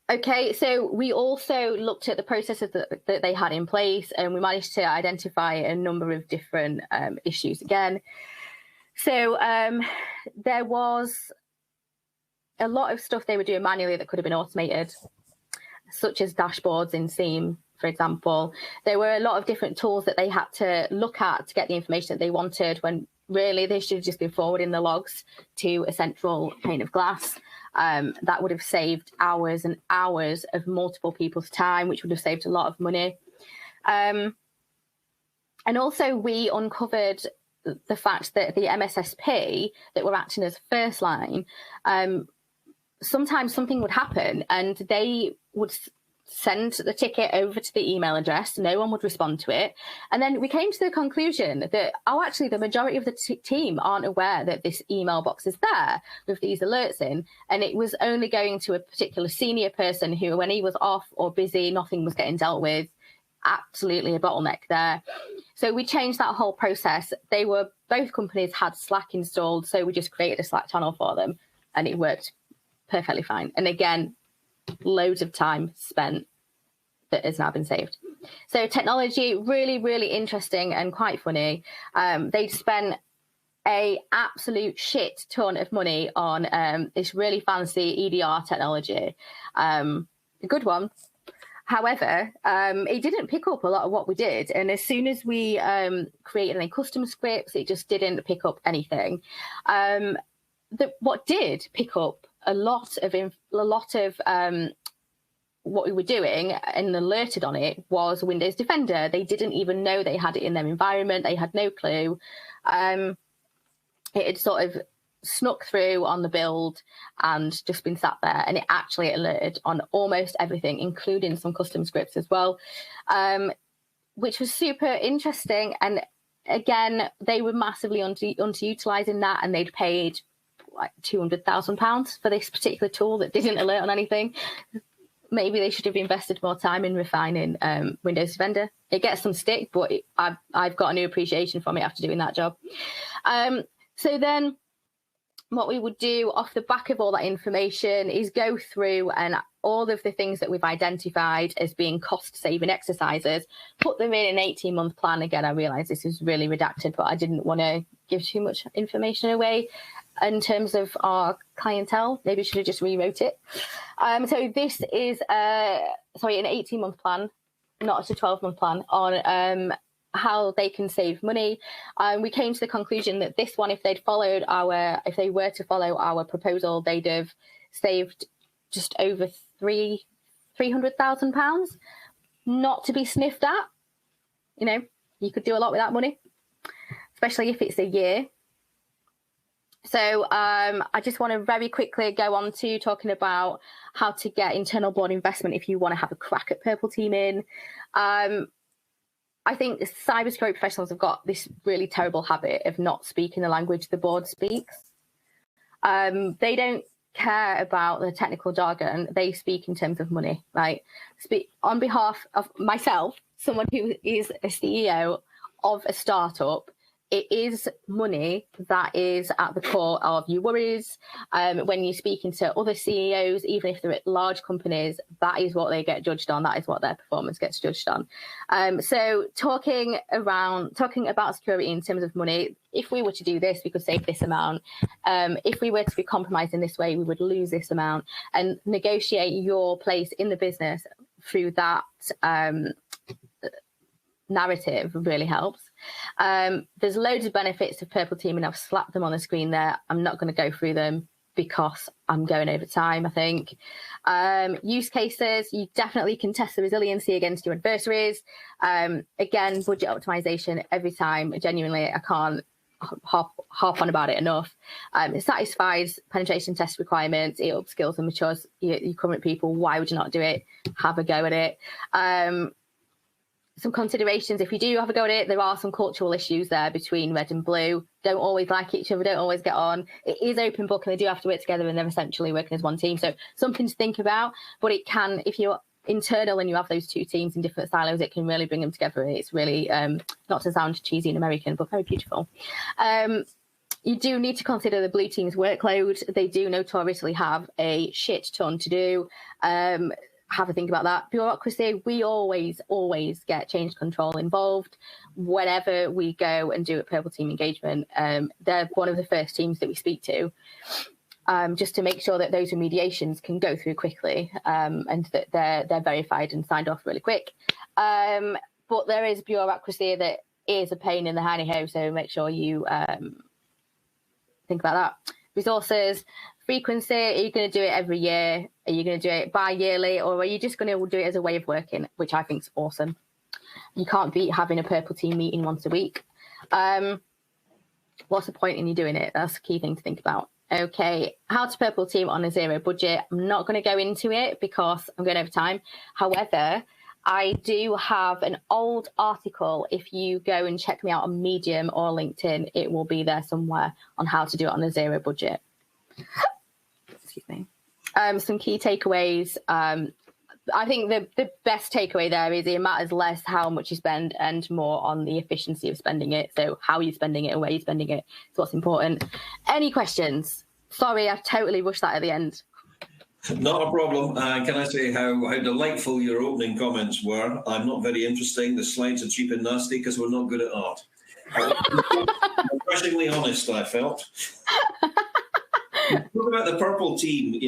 Speaker 3: Okay, so we also looked at the processes that they had in place, and we managed to identify a number of different issues again. So there was a lot of stuff they were doing manually that could have been automated, such as dashboards in SIEM, for example. There were a lot of different tools that they had to look at to get the information that they wanted, when really they should have just been forwarding the logs to a central pane of glass. That would have saved hours and hours of multiple people's time, which would have saved a lot of money. And also we uncovered the fact that the MSSP that were acting as first line, sometimes something would happen and they would send the ticket over to the email address. No one would respond to it. And then we came to the conclusion that, actually, the majority of the team aren't aware that this email box is there with these alerts in. And it was only going to a particular senior person who, when he was off or busy, nothing was getting dealt with. Absolutely a bottleneck there. So we changed that whole process. Both companies had Slack installed, so we just created a Slack channel for them, and it worked perfectly fine. And again, loads of time spent that has now been saved. So technology, really, really interesting and quite funny. They spent a absolute shit ton of money on this really fancy EDR technology, a good one. However, it didn't pick up a lot of what we did. And as soon as we created any custom scripts, it just didn't pick up anything. What did pick up a lot of what we were doing and alerted on it was Windows Defender. They didn't even know they had it in their environment. They had no clue. It had sort of snuck through on the build and just been sat there, and it actually alerted on almost everything, including some custom scripts as well, which was super interesting. And again, they were massively underutilizing that, and they'd paid like £200,000 for this particular tool that didn't alert on anything. Maybe they should have invested more time in refining Windows Defender. It gets some stick, but I've got a new appreciation from it after doing that job. So then what we would do off the back of all that information is go through and all of the things that we've identified as being cost-saving exercises, put them in an 18-month plan. Again, I realise this is really redacted, but I didn't want to give too much information away in terms of our clientele. Maybe I should have just rewrote it. So this is, an 18-month plan, not a 12-month plan, on how they can save money. We came to the conclusion that this one, if they were to follow our proposal, they'd have saved just over £300,000, not to be sniffed at. You know, you could do a lot with that money, especially if it's a year. So I just want to very quickly go on to talking about how to get internal board investment if you want to have a crack at purple teaming. I think cybersecurity professionals have got this really terrible habit of not speaking the language the board speaks. They don't care about the technical jargon. They speak in terms of money, right? Speak on behalf of myself, someone who is a CEO of a startup. It is money that is at the core of your worries. When you're speaking to other CEOs, even if they're at large companies, that is what they get judged on. That is what their performance gets judged on. So talking about security in terms of money, if we were to do this, we could save this amount. If we were to be compromised in this way, we would lose this amount. And negotiate your place in the business through that narrative really helps. There's loads of benefits of purple teaming. I've slapped them on the screen there. I'm not going to go through them because I'm going over time, I think. Use cases, you definitely can test the resiliency against your adversaries. Again, budget optimization every time. Genuinely, I can't harp on about it enough. It satisfies penetration test requirements. It upskills and matures your current people. Why would you not do it? Have a go at it. Some considerations, if you do have a go at it, there are some cultural issues there between red and blue. Don't always like each other, don't always get on. It is open book and they do have to work together and they're essentially working as one team. So something to think about, but it can, if you're internal and you have those two teams in different silos, it can really bring them together. It's really, not to sound cheesy and American, but very beautiful. You do need to consider the blue team's workload. They do notoriously have a shit ton to do. Have a think about that. Bureaucracy, we always get change control involved whenever we go and do a purple team engagement. They're one of the first teams that we speak to, just to make sure that those remediations can go through quickly, and that they're verified and signed off really quick. But there is bureaucracy that is a pain in the hiney-ho, so make sure you think about that. Resources, frequency, are you going to do it every year? Are you going to do it bi-yearly, or are you just going to do it as a way of working, which I think is awesome. You can't beat having a purple team meeting once a week. What's the point in you doing it? That's the key thing to think about. Okay, how to purple team on a zero budget. I'm not going to go into it because I'm going over time. However, I do have an old article. If you go and check me out on Medium or LinkedIn, it will be there somewhere on how to do it on a zero budget. Excuse me. Some key takeaways. I think the best takeaway there is it matters less how much you spend and more on the efficiency of spending it. So how you're spending it and where you're spending it is what's important. Any questions? Sorry, I totally rushed that at the end.
Speaker 1: Not a problem. Can I say how delightful your opening comments were? I'm not very interesting. The slides are cheap and nasty because we're not good at art. Refreshingly honest, I felt. Talk about the purple team,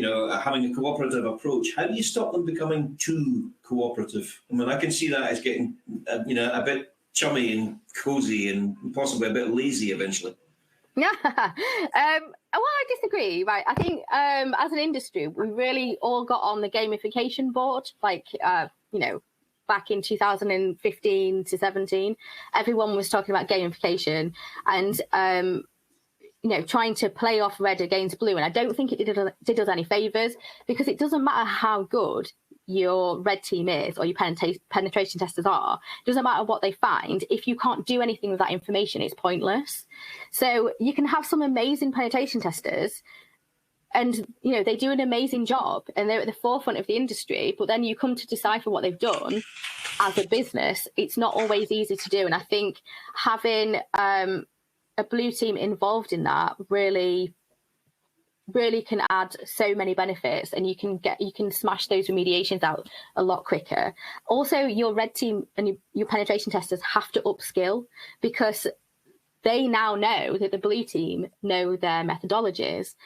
Speaker 1: having a cooperative approach. How do you stop them becoming too cooperative? I mean, I can see that as getting, a bit chummy and cozy and possibly a bit lazy eventually.
Speaker 3: Yeah. Well, I disagree. Right. I think as an industry, we really all got on the gamification board, back in 2015 to 17. Everyone was talking about gamification and, trying to play off red against blue. And I don't think it did us any favors, because it doesn't matter how good your red team is or your penetration testers are. It doesn't matter what they find. If you can't do anything with that information, it's pointless. So you can have some amazing penetration testers and, they do an amazing job and they're at the forefront of the industry, but then you come to decipher what they've done as a business. It's not always easy to do. And I think having a blue team involved in that really really can add so many benefits, and you can smash those remediations out a lot quicker. Also, your red team and your penetration testers have to upskill, because they now know that the blue team know their methodologies.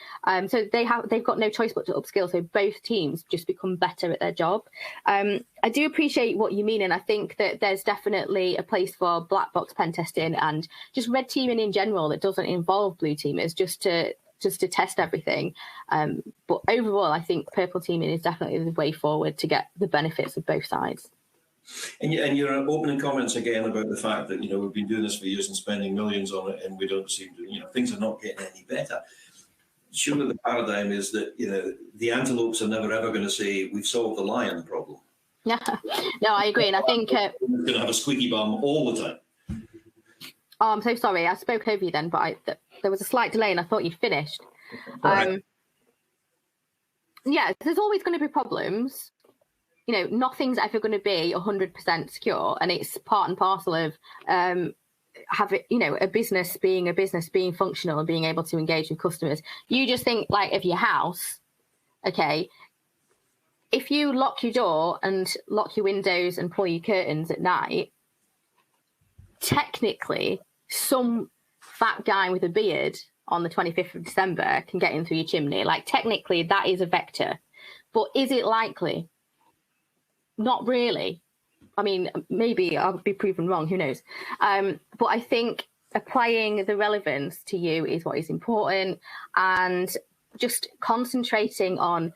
Speaker 3: So they've got no choice but to upskill. So both teams just become better at their job. I do appreciate what you mean, and I think that there's definitely a place for black box pen testing and just red teaming in general that doesn't involve blue teamers, just to test everything. But overall, I think purple teaming is definitely the way forward to get the benefits of both sides.
Speaker 1: And your opening comments again about the fact that, we've been doing this for years and spending millions on it, and we don't seem to, things are not getting any better. Surely the paradigm is that, the antelopes are never ever going to say we've solved the lion problem.
Speaker 3: Yeah, no, I agree. And I think we're
Speaker 1: going to have a squeaky bum all the time.
Speaker 3: Oh, I'm so sorry. I spoke over you then, but there was a slight delay and I thought you'd finished.
Speaker 1: Right.
Speaker 3: Yeah, there's always going to be problems. Nothing's ever going to be 100% secure, and it's part and parcel of a business being functional and being able to engage with customers. You just think like of your house, okay? If you lock your door and lock your windows and pull your curtains at night, technically, some fat guy with a beard on the 25th of December can get in through your chimney. Like, technically, that is a vector. But is it likely? Not really. I mean, maybe I'll be proven wrong, who knows? But I think applying the relevance to you is what is important, and just concentrating on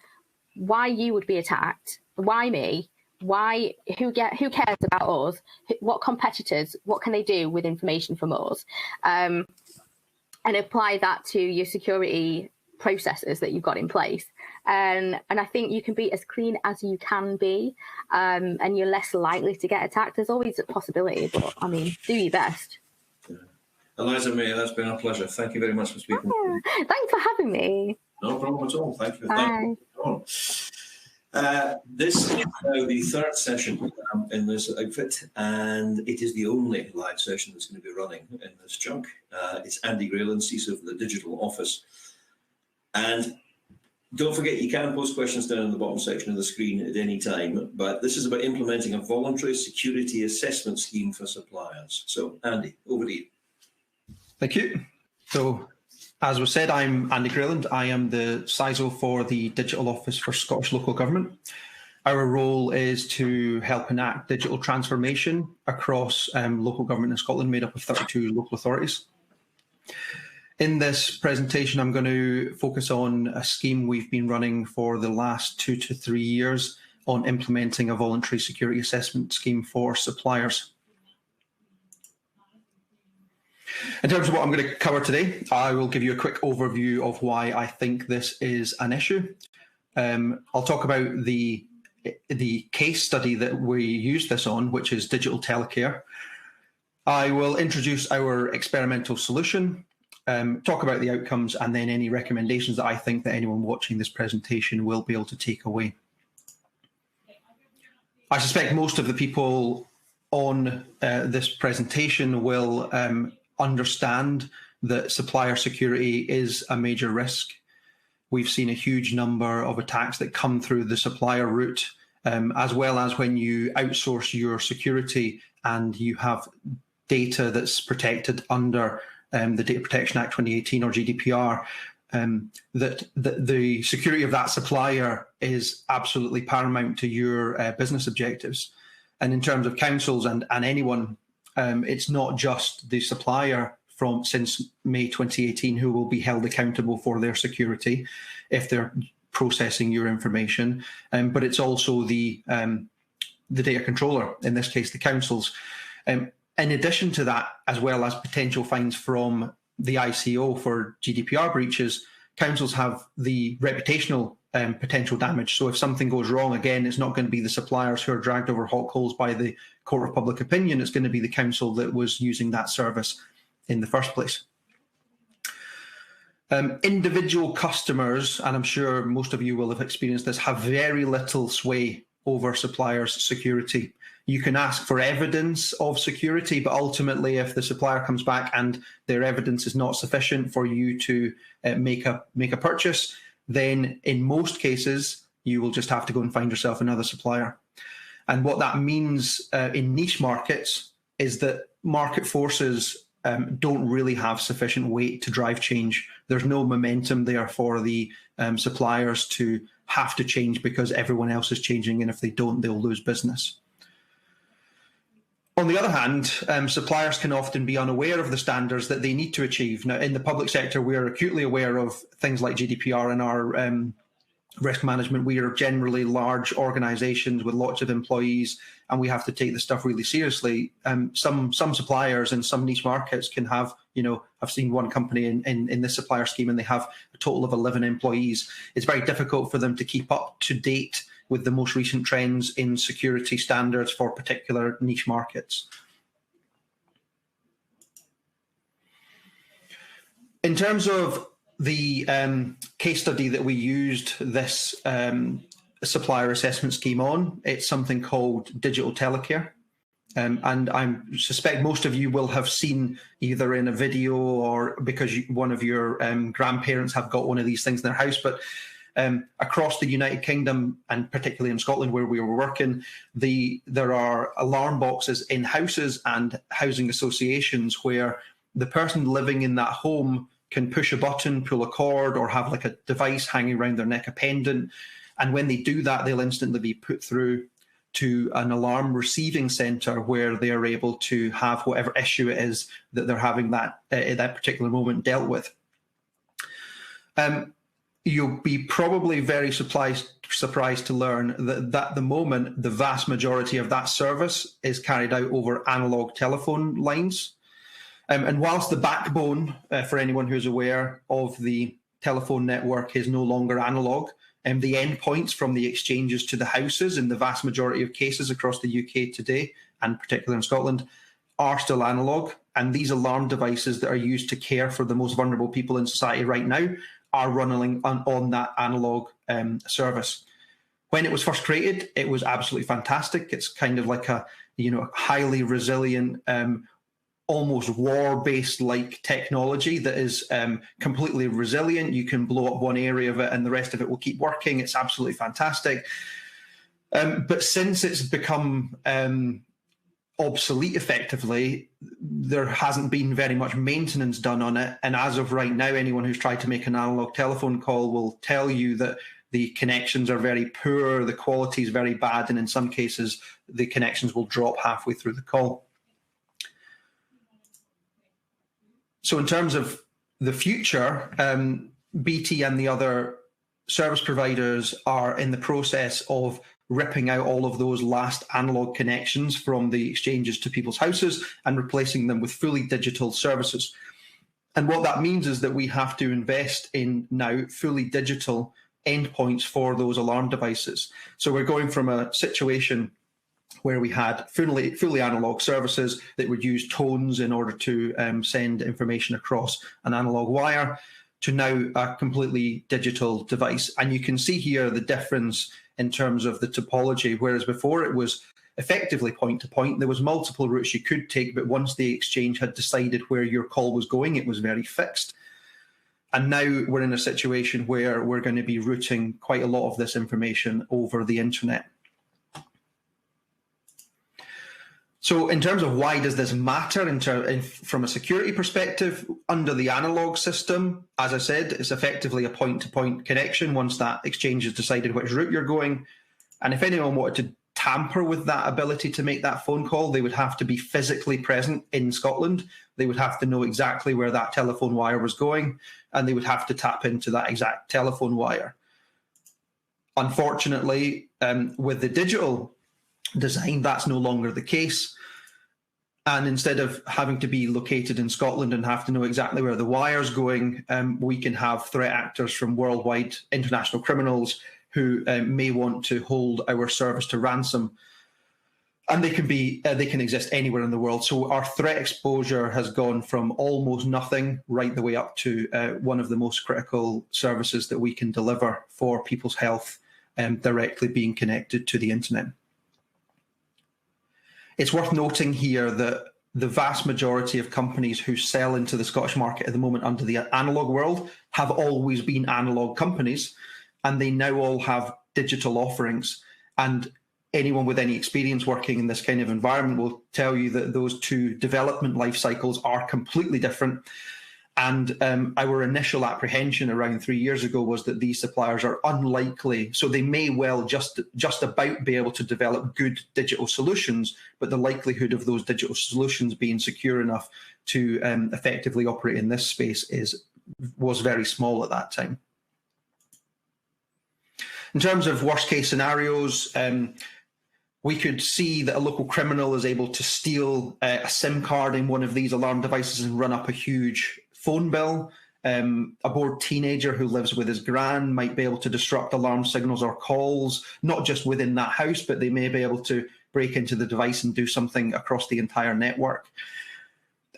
Speaker 3: why you would be attacked, why me, who cares about us, what competitors, what can they do with information from us, and apply that to your security processes that you've got in place. And I think you can be as clean as you can be, and you're less likely to get attacked. There's always a possibility, but I mean, do your best.
Speaker 1: Yeah. Eliza May, that's been a pleasure. Thank you very much for speaking.
Speaker 3: Thanks for having me.
Speaker 1: No problem at all. Thank you. Thank you. This is now the third session in this outfit, and it is the only live session that's going to be running in this chunk. It's Andy Grayland, CISO of the Digital Office. And don't forget, you can post questions down in the bottom section of the screen at any time, but this is about implementing a voluntary security assessment scheme for suppliers. So, Andy, over to you.
Speaker 4: Thank you. So, as was said, I'm Andy Grayland. I am the CISO for the Digital Office for Scottish Local Government. Our role is to help enact digital transformation across local government in Scotland, made up of 32 local authorities. In this presentation, I'm going to focus on a scheme we've been running for the last 2 to 3 years on implementing a voluntary security assessment scheme for suppliers. In terms of what I'm going to cover today, I will give you a quick overview of why I think this is an issue. I'll talk about the case study that we use this on, which is digital telecare. I will introduce our experimental solution, talk about the outcomes, and then any recommendations that I think that anyone watching this presentation will be able to take away. I suspect most of the people on this presentation will understand that supplier security is a major risk. We've seen a huge number of attacks that come through the supplier route, as well as when you outsource your security and you have data that's protected under the Data Protection Act 2018 or GDPR, that the security of that supplier is absolutely paramount to your business objectives. And in terms of councils and anyone, it's not just the supplier since May 2018 who will be held accountable for their security if they're processing your information, but it's also the data controller, in this case the councils. In addition to that, as well as potential fines from the ICO for GDPR breaches, councils have the reputational potential damage. So if something goes wrong, again, it's not going to be the suppliers who are dragged over hot coals by the court of public opinion. It's going to be the council that was using that service in the first place. Individual customers, and I'm sure most of you will have experienced this, have very little sway over suppliers' security. You can ask for evidence of security, but ultimately, if the supplier comes back and their evidence is not sufficient for you to make a purchase, then in most cases, you will just have to go and find yourself another supplier. And what that means in niche markets is that market forces don't really have sufficient weight to drive change. There's no momentum there for the suppliers to have to change because everyone else is changing, and if they don't, they'll lose business. On the other hand, suppliers can often be unaware of the standards that they need to achieve. Now, in the public sector, we are acutely aware of things like GDPR in our risk management. We are generally large organisations with lots of employees, and we have to take this stuff really seriously. Some suppliers in some niche markets can have, I've seen one company in this supplier scheme, and they have a total of 11 employees. It's very difficult for them to keep up to date with the most recent trends in security standards for particular niche markets. In terms of the case study that we used this supplier assessment scheme on, it's something called Digital Telecare. And I suspect most of you will have seen either in a video or because one of your grandparents have got one of these things in their house, but across the United Kingdom, and particularly in Scotland where we were working, there are alarm boxes in houses and housing associations where the person living in that home can push a button, pull a cord, or have like a device hanging around their neck, a pendant. And when they do that, they'll instantly be put through to an alarm receiving centre where they are able to have whatever issue it is that they're having that at that particular moment dealt with. You'll be probably very surprised to learn that at the moment, the vast majority of that service is carried out over analogue telephone lines. And whilst the backbone, for anyone who's aware of the telephone network, is no longer analogue, the endpoints from the exchanges to the houses in the vast majority of cases across the UK today, and particularly in Scotland, are still analogue. And these alarm devices that are used to care for the most vulnerable people in society right now are running on that analogue service. When it was first created, it was absolutely fantastic. It's kind of like a highly resilient, almost war-based like technology that is completely resilient. You can blow up one area of it and the rest of it will keep working. It's absolutely fantastic. But since it's become obsolete effectively, there hasn't been very much maintenance done on it. And as of right now, anyone who's tried to make an analog telephone call will tell you that the connections are very poor, the quality is very bad, and in some cases, the connections will drop halfway through the call. So in terms of the future, BT and the other service providers are in the process of ripping out all of those last analog connections from the exchanges to people's houses and replacing them with fully digital services. And what that means is that we have to invest in now fully digital endpoints for those alarm devices. So we're going from a situation where we had fully analog services that would use tones in order to send information across an analog wire to now a completely digital device. And you can see here the difference in terms of the topology, whereas before it was effectively point-to-point. There was multiple routes you could take, but once the exchange had decided where your call was going, it was very fixed. And now we're in a situation where we're going to be routing quite a lot of this information over the internet. So in terms of why does this matter from a security perspective, under the analog system, as I said, it's effectively a point-to-point connection once that exchange has decided which route you're going. And if anyone wanted to tamper with that ability to make that phone call, they would have to be physically present in Scotland. They would have to know exactly where that telephone wire was going, and they would have to tap into that exact telephone wire. Unfortunately, with the digital design, that's no longer the case. And instead of having to be located in Scotland and have to know exactly where the wire's going, we can have threat actors from worldwide international criminals who may want to hold our service to ransom. And they can exist anywhere in the world. So our threat exposure has gone from almost nothing right the way up to one of the most critical services that we can deliver for people's health directly being connected to the internet. It's worth noting here that the vast majority of companies who sell into the Scottish market at the moment under the analog world have always been analog companies, and they now all have digital offerings. And anyone with any experience working in this kind of environment will tell you that those two development life cycles are completely different. And our initial apprehension around 3 years ago was that these suppliers are unlikely, so they may well just about be able to develop good digital solutions, but the likelihood of those digital solutions being secure enough to effectively operate in this space was very small at that time. In terms of worst case scenarios, we could see that a local criminal is able to steal a SIM card in one of these alarm devices and run up a huge phone bill. A bored teenager who lives with his gran might be able to disrupt alarm signals or calls, not just within that house, but they may be able to break into the device and do something across the entire network.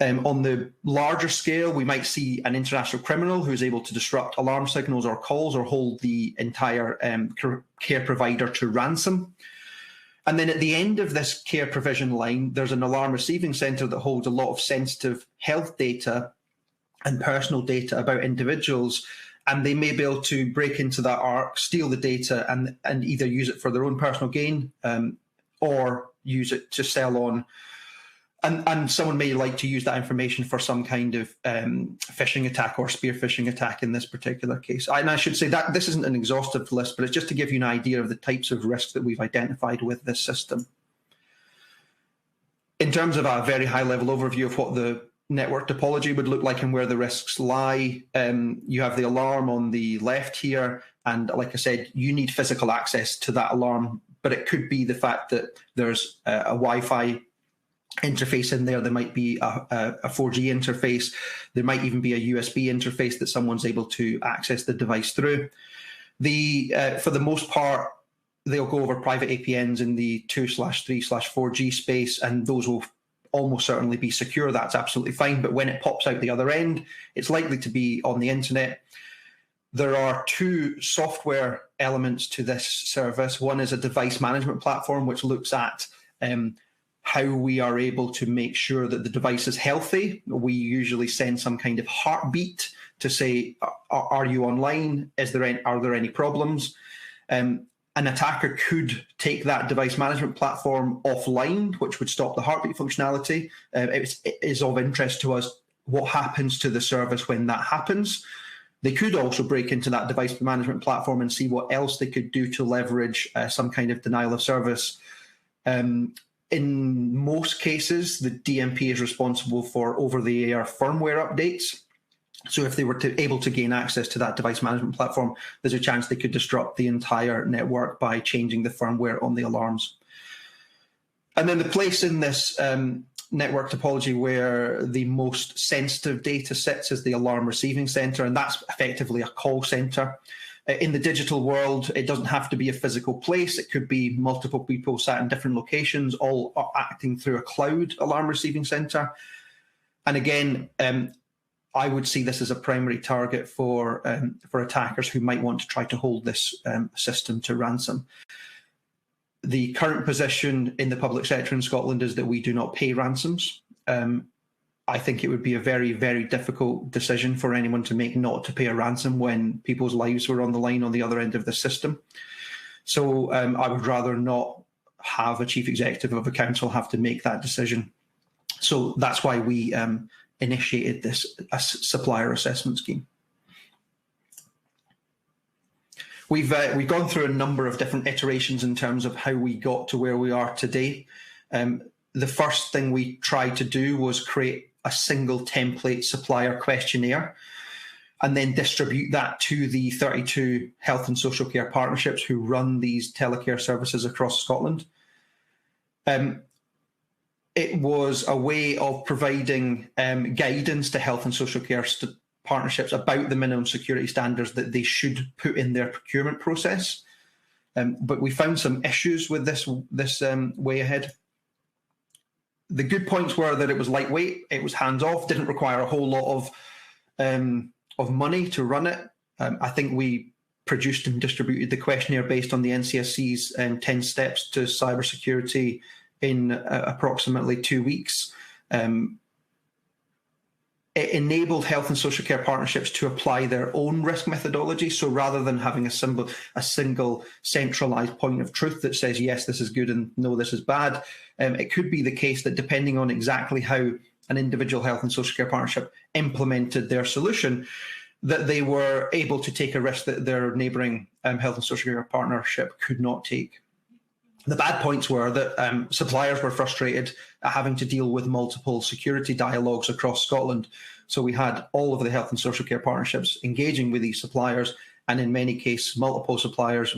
Speaker 4: On the larger scale, we might see an international criminal who is able to disrupt alarm signals or calls or hold the entire care provider to ransom. And then at the end of this care provision line, there's an alarm receiving centre that holds a lot of sensitive health data and personal data about individuals, and they may be able to break into that arc, steal the data, and either use it for their own personal gain or use it to sell on. And someone may like to use that information for some kind of phishing attack or spear phishing attack in this particular case. And I should say that this isn't an exhaustive list, but it's just to give you an idea of the types of risks that we've identified with this system. In terms of a very high-level overview of what the network topology would look like and where the risks lie, you have the alarm on the left here, and like I said, you need physical access to that alarm, but it could be the fact that there's a Wi-Fi interface in there. There might be a 4G interface. There might even be a USB interface that someone's able to access the device through. For the most part, they'll go over private APNs in the 2/3/4G space, and those will almost certainly be secure. That's absolutely fine. But when it pops out the other end, it's likely to be on the internet. There are two software elements to this service. One is a device management platform, which looks at how we are able to make sure that the device is healthy. We usually send some kind of heartbeat to say, are you online? Are there any problems? An attacker could take that device management platform offline, which would stop the heartbeat functionality. It is of interest to us what happens to the service when that happens. They could also break into that device management platform and see what else they could do to leverage some kind of denial of service. In most cases, the DMP is responsible for over-the-air firmware updates. So if they were able to gain access to that device management platform, there's a chance they could disrupt the entire network by changing the firmware on the alarms. And then the place in this network topology where the most sensitive data sits is the alarm receiving center, and that's effectively a call center. In the digital world, it doesn't have to be a physical place. It could be multiple people sat in different locations, all acting through a cloud alarm receiving center. And again, I would see this as a primary target for attackers who might want to try to hold this system to ransom. The current position in the public sector in Scotland is that we do not pay ransoms. I think it would be a very, very difficult decision for anyone to make not to pay a ransom when people's lives were on the line on the other end of the system. So I would rather not have a chief executive of a council have to make that decision. So that's why we initiated this supplier assessment scheme. We've gone through a number of different iterations in terms of how we got to where we are today. The first thing we tried to do was create a single template supplier questionnaire and then distribute that to the 32 health and social care partnerships who run these telecare services across Scotland. It was a way of providing guidance to health and social care partnerships about the minimum security standards that they should put in their procurement process. But we found some issues with this way ahead. The good points were that it was lightweight, it was hands-off, didn't require a whole lot of money to run it. I think we produced and distributed the questionnaire based on the NCSC's 10 steps to cybersecurity in approximately 2 weeks. It enabled health and social care partnerships to apply their own risk methodology. So rather than having a single centralized point of truth that says, yes, this is good and no, this is bad, it could be the case that depending on exactly how an individual health and social care partnership implemented their solution, that they were able to take a risk that their neighbouring health and social care partnership could not take. The bad points were that suppliers were frustrated at having to deal with multiple security dialogues across Scotland. So we had all of the health and social care partnerships engaging with these suppliers, and in many cases, multiple suppliers.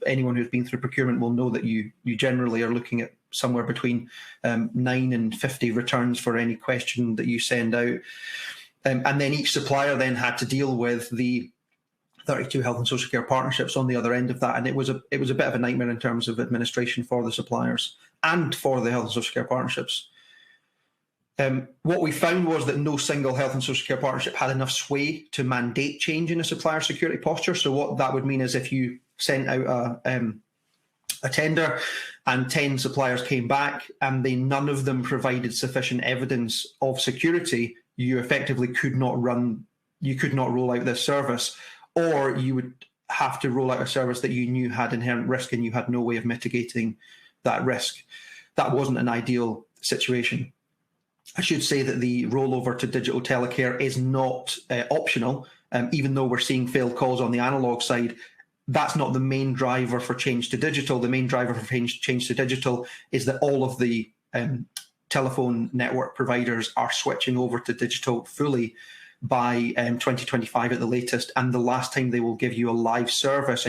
Speaker 4: Anyone who's been through procurement will know that you generally are looking at somewhere between 9 and 50 returns for any question that you send out. And then each supplier then had to deal with the 32 health and social care partnerships on the other end of that, and it was a bit of a nightmare in terms of administration for the suppliers and for the health and social care partnerships. What we found was that no single health and social care partnership had enough sway to mandate change in a supplier security posture. So what that would mean is if you sent out a tender and 10 suppliers came back and none of them provided sufficient evidence of security, you effectively could not roll out this service. Or you would have to roll out a service that you knew had inherent risk and you had no way of mitigating that risk. That wasn't an ideal situation. I should say that the rollover to digital telecare is not optional, even though we're seeing failed calls on the analog side. That's not the main driver for change to digital. The main driver for change to digital is that all of the telephone network providers are switching over to digital fully by 2025 at the latest, and the last time they will give you a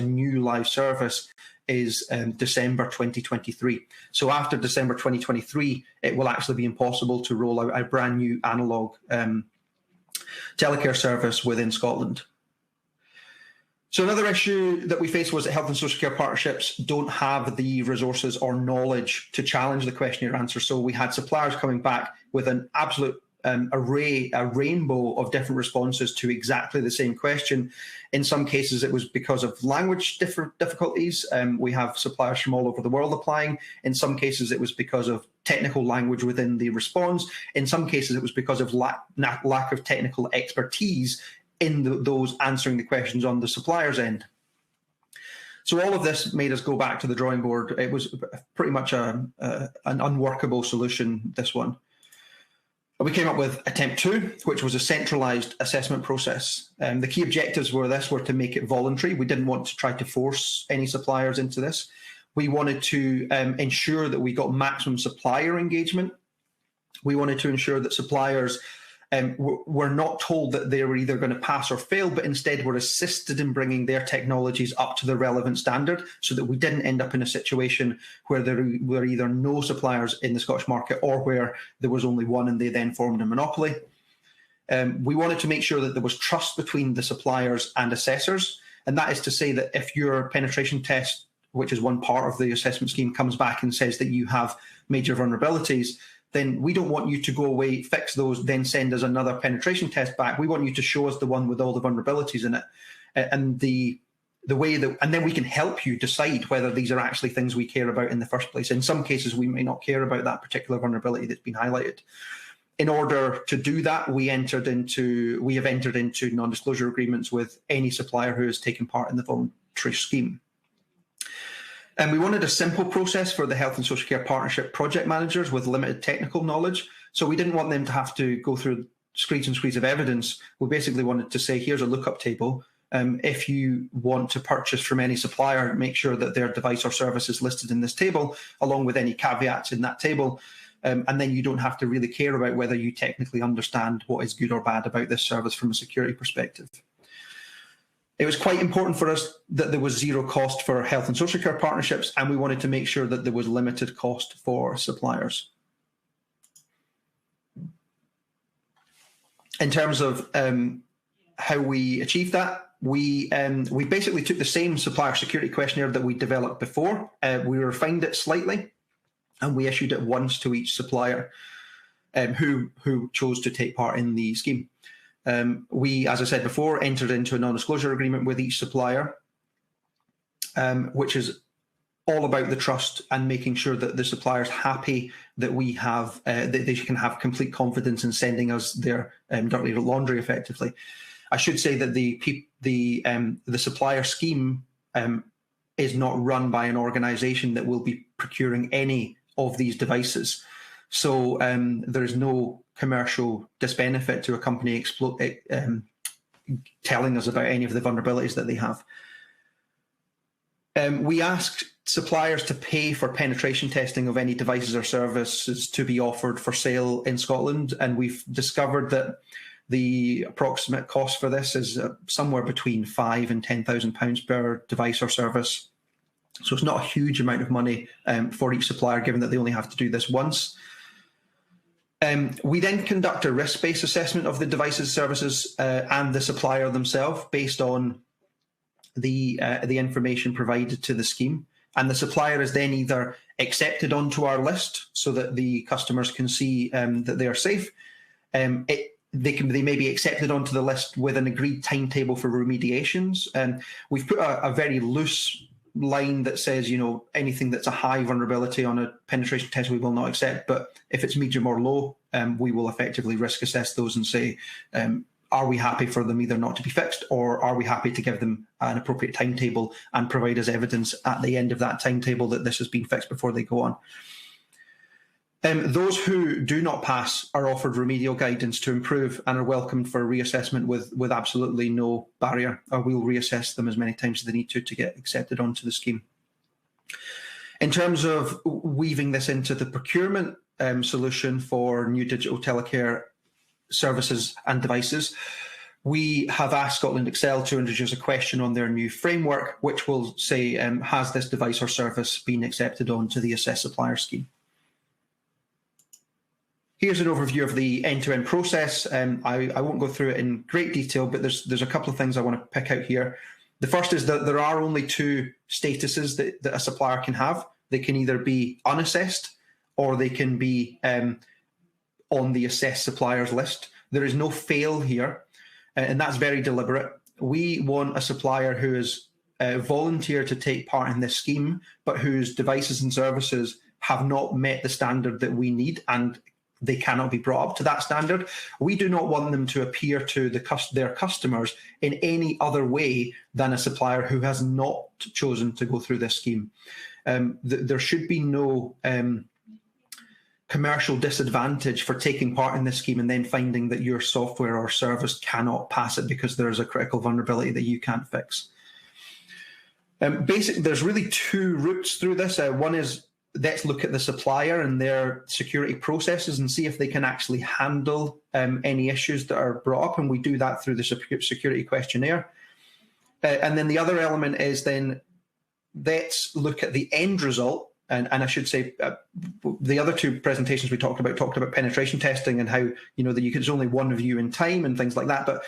Speaker 4: new live service is December 2023. So after December 2023, it will actually be impossible to roll out a brand new analog telecare service within Scotland. So another issue that we faced was that health and social care partnerships don't have the resources or knowledge to challenge the questionnaire answer. So we had suppliers coming back with an absolute a rainbow of different responses to exactly the same question. In some cases, it was because of language difficulties. We have suppliers from all over the world applying. In some cases, it was because of technical language within the response. In some cases, it was because of lack of technical expertise in those answering the questions on the supplier's end. So all of this made us go back to the drawing board. It was pretty much an unworkable solution, this one. We came up with Attempt 2, which was a centralised assessment process. The key objectives were to make it voluntary. We didn't want to try to force any suppliers into this. We wanted to ensure that we got maximum supplier engagement. We wanted to ensure that suppliers were not told that they were either going to pass or fail, but instead were assisted in bringing their technologies up to the relevant standard, so that we didn't end up in a situation where there were either no suppliers in the Scottish market or where there was only one and they then formed a monopoly. We wanted to make sure that there was trust between the suppliers and assessors, and that is to say that if your penetration test, which is one part of the assessment scheme, comes back and says that you have major vulnerabilities, then we don't want you to go away, fix those, then send us another penetration test back. We want you to show us the one with all the vulnerabilities in it, and the way that, and then we can help you decide whether these are actually things we care about in the first place. In some cases, we may not care about that particular vulnerability that's been highlighted. In order to do that, we have entered into non-disclosure agreements with any supplier who has taken part in the voluntary scheme. And we wanted a simple process for the health and social care partnership project managers with limited technical knowledge. So we didn't want them to have to go through screeds and screeds of evidence. We basically wanted to say, here's a lookup table. If you want to purchase from any supplier, make sure that their device or service is listed in this table, along with any caveats in that table. And then you don't have to really care about whether you technically understand what is good or bad about this service from a security perspective. It was quite important for us that there was zero cost for health and social care partnerships, and we wanted to make sure that there was limited cost for suppliers. In terms of how we achieved that, we basically took the same supplier security questionnaire that we developed before. We refined it slightly, and we issued it once to each supplier who chose to take part in the scheme. We, as I said before, entered into a non-disclosure agreement with each supplier. which is all about the trust and making sure that the supplier's happy that we have that they can have complete confidence in sending us their dirty laundry effectively. I should say that the supplier scheme is not run by an organisation that will be procuring any of these devices. So there is no commercial disbenefit to a company telling us about any of the vulnerabilities that they have. We asked suppliers to pay for penetration testing of any devices or services to be offered for sale in Scotland, and we've discovered that the approximate cost for this is somewhere between £5,000 and £10,000 per device or service. So it's not a huge amount of money for each supplier, given that they only have to do this once. We then conduct a risk-based assessment of the devices, services, and the supplier themselves based on the information provided to the scheme. And the supplier is then either accepted onto our list so that the customers can see that they are safe. They may be accepted onto the list with an agreed timetable for remediations. We've put a very loose line that says, you know, anything that's a high vulnerability on a penetration test we will not accept, but if it's medium or low, we will effectively risk assess those and say, are we happy for them either not to be fixed, or are we happy to give them an appropriate timetable and provide us evidence at the end of that timetable that this has been fixed before they go on. Those who do not pass are offered remedial guidance to improve and are welcomed for reassessment with absolutely no barrier, or we'll reassess them as many times as they need to get accepted onto the scheme. In terms of weaving this into the procurement solution for new digital telecare services and devices, we have asked Scotland Excel to introduce a question on their new framework, which will say, has this device or service been accepted onto the assessed supplier scheme? Here's an overview of the end-to-end process. I won't go through it in great detail, but there's a couple of things I want to pick out here. The first is that there are only two statuses that a supplier can have. They can either be unassessed or they can be on the assessed suppliers list. There is no fail here, and that's very deliberate. We want a supplier who is volunteer to take part in this scheme, but whose devices and services have not met the standard that we need, and they cannot be brought up to that standard. We do not want them to appear to their customers in any other way than a supplier who has not chosen to go through this scheme. There should be no commercial disadvantage for taking part in this scheme and then finding that your software or service cannot pass it because there is a critical vulnerability that you can't fix. Basically, there's really two routes through this. One is, let's look at the supplier and their security processes and see if they can actually handle any issues that are brought up, and we do that through the security questionnaire. And then the other element is then let's look at the end result. And I should say the other two presentations we talked about penetration testing and how, you know, that there's only one view in time and things like that. But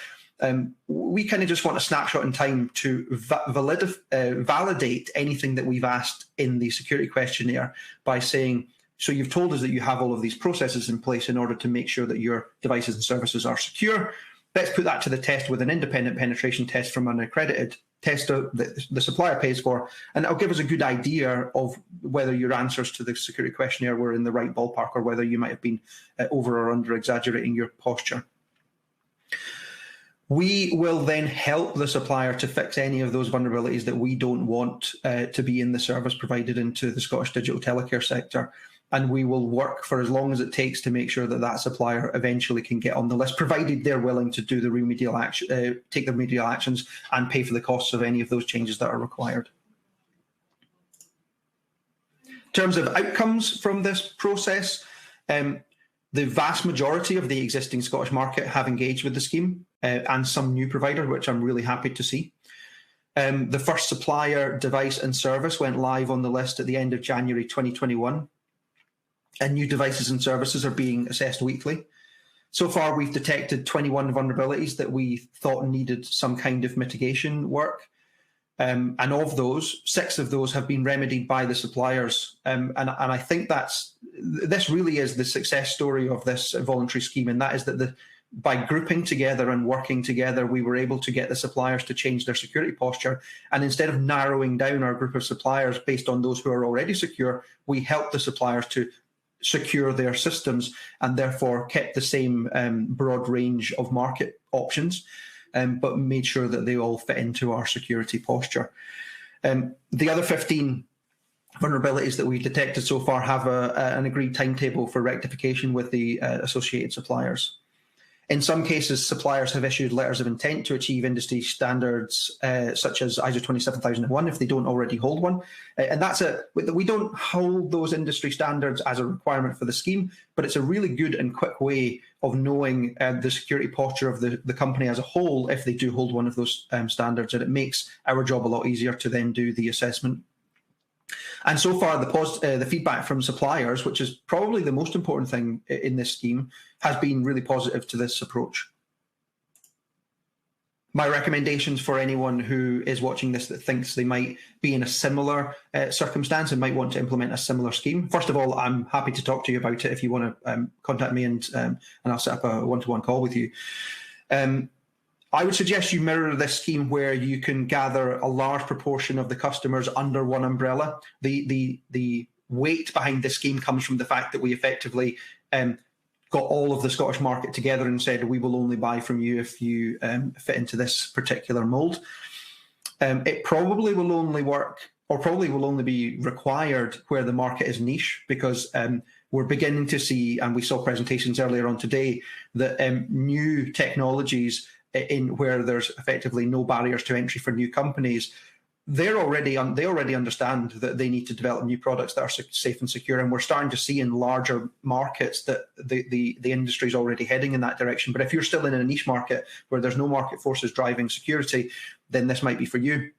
Speaker 4: we kind of just want a snapshot in time to validate anything that we've asked in the security questionnaire by saying, so you've told us that you have all of these processes in place in order to make sure that your devices and services are secure. Let's put that to the test with an independent penetration test from an accredited tester that the supplier pays for, and it'll give us a good idea of whether your answers to the security questionnaire were in the right ballpark or whether you might have been over or under exaggerating your posture. We will then help the supplier to fix any of those vulnerabilities that we don't want to be in the service provided into the Scottish digital telecare sector. And we will work for as long as it takes to make sure that that supplier eventually can get on the list, provided they're willing to do the remedial action, take the remedial actions and pay for the costs of any of those changes that are required. In terms of outcomes from this process, the vast majority of the existing Scottish market have engaged with the scheme, and some new provider, which I'm really happy to see. The first supplier device and service went live on the list at the end of January 2021. And new devices and services are being assessed weekly. So far, we've detected 21 vulnerabilities that we thought needed some kind of mitigation work. And of those, 6 of those have been remedied by the suppliers. And I think this really is the success story of this voluntary scheme, and that is that by grouping together and working together, we were able to get the suppliers to change their security posture. And instead of narrowing down our group of suppliers based on those who are already secure, we helped the suppliers to secure their systems and therefore kept the same broad range of market options, but made sure that they all fit into our security posture. The other 15 vulnerabilities that we've detected so far have an agreed timetable for rectification with the associated suppliers. In some cases, suppliers have issued letters of intent to achieve industry standards such as ISO 27001 if they don't already hold one. And we don't hold those industry standards as a requirement for the scheme, but it's a really good and quick way of knowing the security posture of the company as a whole if they do hold one of those standards, and it makes our job a lot easier to then do the assessment. And so far, the feedback from suppliers, which is probably the most important thing in this scheme, has been really positive to this approach. My recommendations for anyone who is watching this that thinks they might be in a similar circumstance and might want to implement a similar scheme. First of all, I'm happy to talk to you about it if you want to contact me, and I'll set up a one-to-one call with you. I would suggest you mirror this scheme where you can gather a large proportion of the customers under one umbrella. The weight behind this scheme comes from the fact that we effectively got all of the Scottish market together and said, we will only buy from you if you fit into this particular mould. It probably will only work, or probably will only be required where the market is niche, because we're beginning to see, and we saw presentations earlier on today, that new technologies in where there's effectively no barriers to entry for new companies, they already understand that they need to develop new products that are safe and secure, and we're starting to see in larger markets that the industry is already heading in that direction. But if you're still in a niche market where there's no market forces driving security, then this might be for you.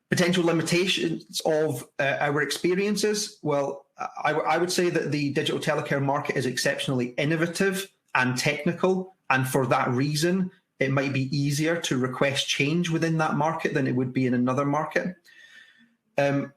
Speaker 4: Potential limitations of our experiences. Well, I would say that the digital telecare market is exceptionally innovative and technical, and for that reason, it might be easier to request change within that market than it would be in another market. And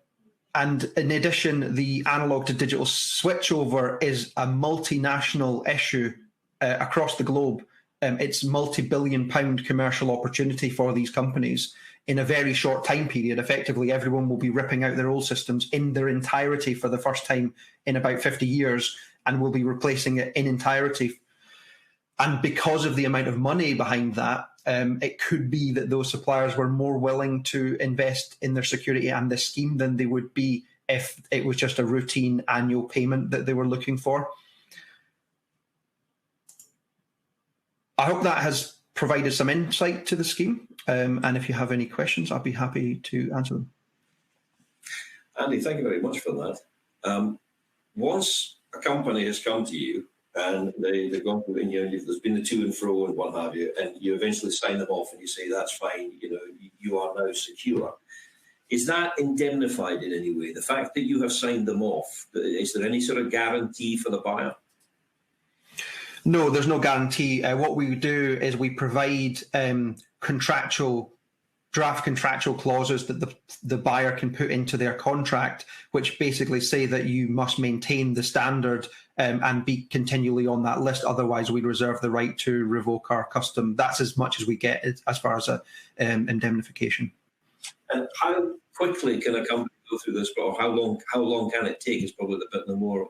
Speaker 4: in addition, the analog to digital switchover is a multinational issue across the globe. It's multi-billion-pound commercial opportunity for these companies in a very short time period. Effectively, everyone will be ripping out their old systems in their entirety for the first time in about 50 years, and will be replacing it in entirety. And because of the amount of money behind that, it could be that those suppliers were more willing to invest in their security and this scheme than they would be if it was just a routine annual payment that they were looking for. I hope that has provided some insight to the scheme. And if you have any questions, I'll be happy to answer them.
Speaker 1: Andy, thank you very much for that. Once a company has come to you, and they've gone through, and there's been the to and fro and what have you, and you eventually sign them off and you say, that's fine, you are now secure. Is that indemnified in any way? The fact that you have signed them off, is there any sort of guarantee for the buyer?
Speaker 4: No, there's no guarantee. What we do is we provide draft contractual clauses that the buyer can put into their contract, which basically say that you must maintain the standard and be continually on that list. Otherwise, we reserve the right to revoke our custom. That's as much as we get as far as indemnification. And
Speaker 1: how quickly can a company go through this, or how long can it take? Is probably the more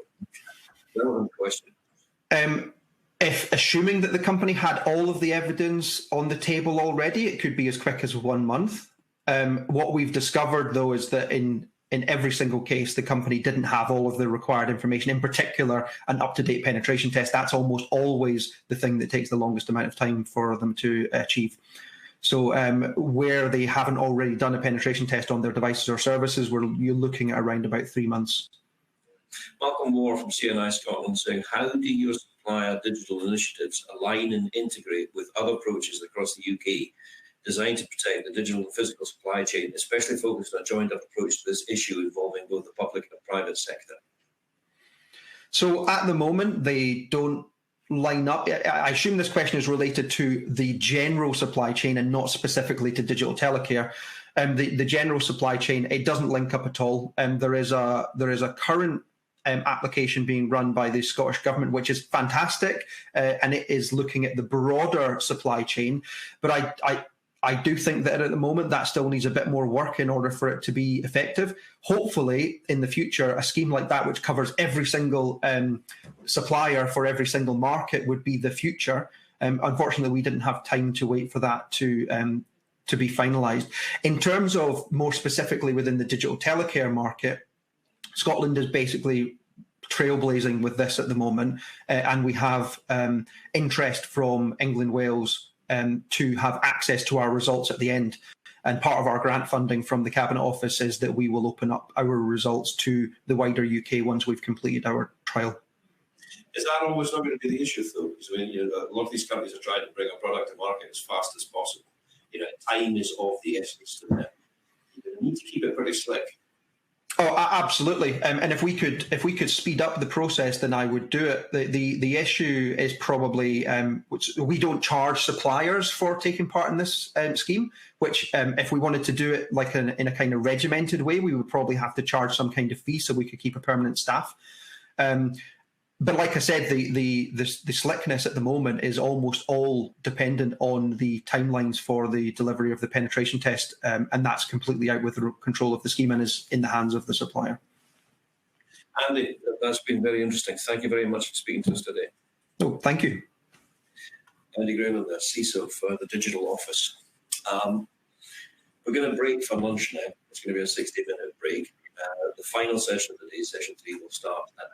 Speaker 1: relevant question.
Speaker 4: If assuming that the company had all of the evidence on the table already, it could be as quick as 1 month. What we've discovered, though, is that in every single case, the company didn't have all of the required information, in particular, an up-to-date penetration test. That's almost always the thing that takes the longest amount of time for them to achieve. So where they haven't already done a penetration test on their devices or services, you're looking at around about 3 months.
Speaker 1: Malcolm Moore from CNI Scotland saying, how do your supplier digital initiatives align and integrate with other approaches across the UK designed to protect the digital and physical supply chain, especially focused on a joined-up approach to this issue involving both the public and private sector?
Speaker 4: So at the moment, they don't line up. I assume this question is related to the general supply chain and not specifically to digital telecare. The general supply chain, it doesn't link up at all. There is a current application being run by the Scottish Government, which is fantastic, and it is looking at the broader supply chain. But I do think that at the moment that still needs a bit more work in order for it to be effective. Hopefully, in the future, a scheme like that, which covers every single supplier for every single market, would be the future. Unfortunately, we didn't have time to wait for that to be finalised. In terms of more specifically within the digital telecare market, Scotland is basically trailblazing with this at the moment, and we have interest from England, Wales, to have access to our results at the end. And part of our grant funding from the Cabinet Office is that we will open up our results to the wider UK once we've completed our trial.
Speaker 1: Is that always not going to be the issue, though? Because a lot of these companies are trying to bring a product to market as fast as possible. Time is of the essence to them. You need to keep it pretty slick.
Speaker 4: Oh, absolutely. And if we could speed up the process, then I would do it. The issue is probably we don't charge suppliers for taking part in this scheme. Which, if we wanted to do it like in a kind of regimented way, we would probably have to charge some kind of fee so we could keep a permanent staff. But like I said, the slickness at the moment is almost all dependent on the timelines for the delivery of the penetration test, and that's completely out with the control of the scheme and is in the hands of the supplier.
Speaker 1: Andy, that's been very interesting. Thank you very much for speaking to us today.
Speaker 4: Oh, thank you.
Speaker 1: Andy Graham, the CISO for the Digital Office. We're going to break for lunch now. It's going to be a 60-minute break. The final session of the day, session 3, will start at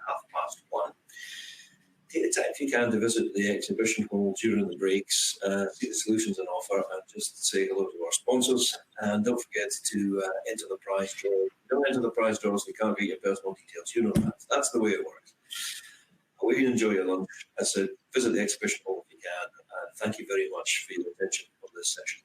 Speaker 1: 1:30. Take the time, if you can, to visit the exhibition hall during the breaks, see the solutions on offer, and just say hello to our sponsors. And don't forget to enter the prize draw. Don't enter the prize draw so you can't get your personal details. You know that. That's the way it works. I hope you enjoy your lunch. I said, visit the exhibition hall if you can. And thank you very much for your attention on this session.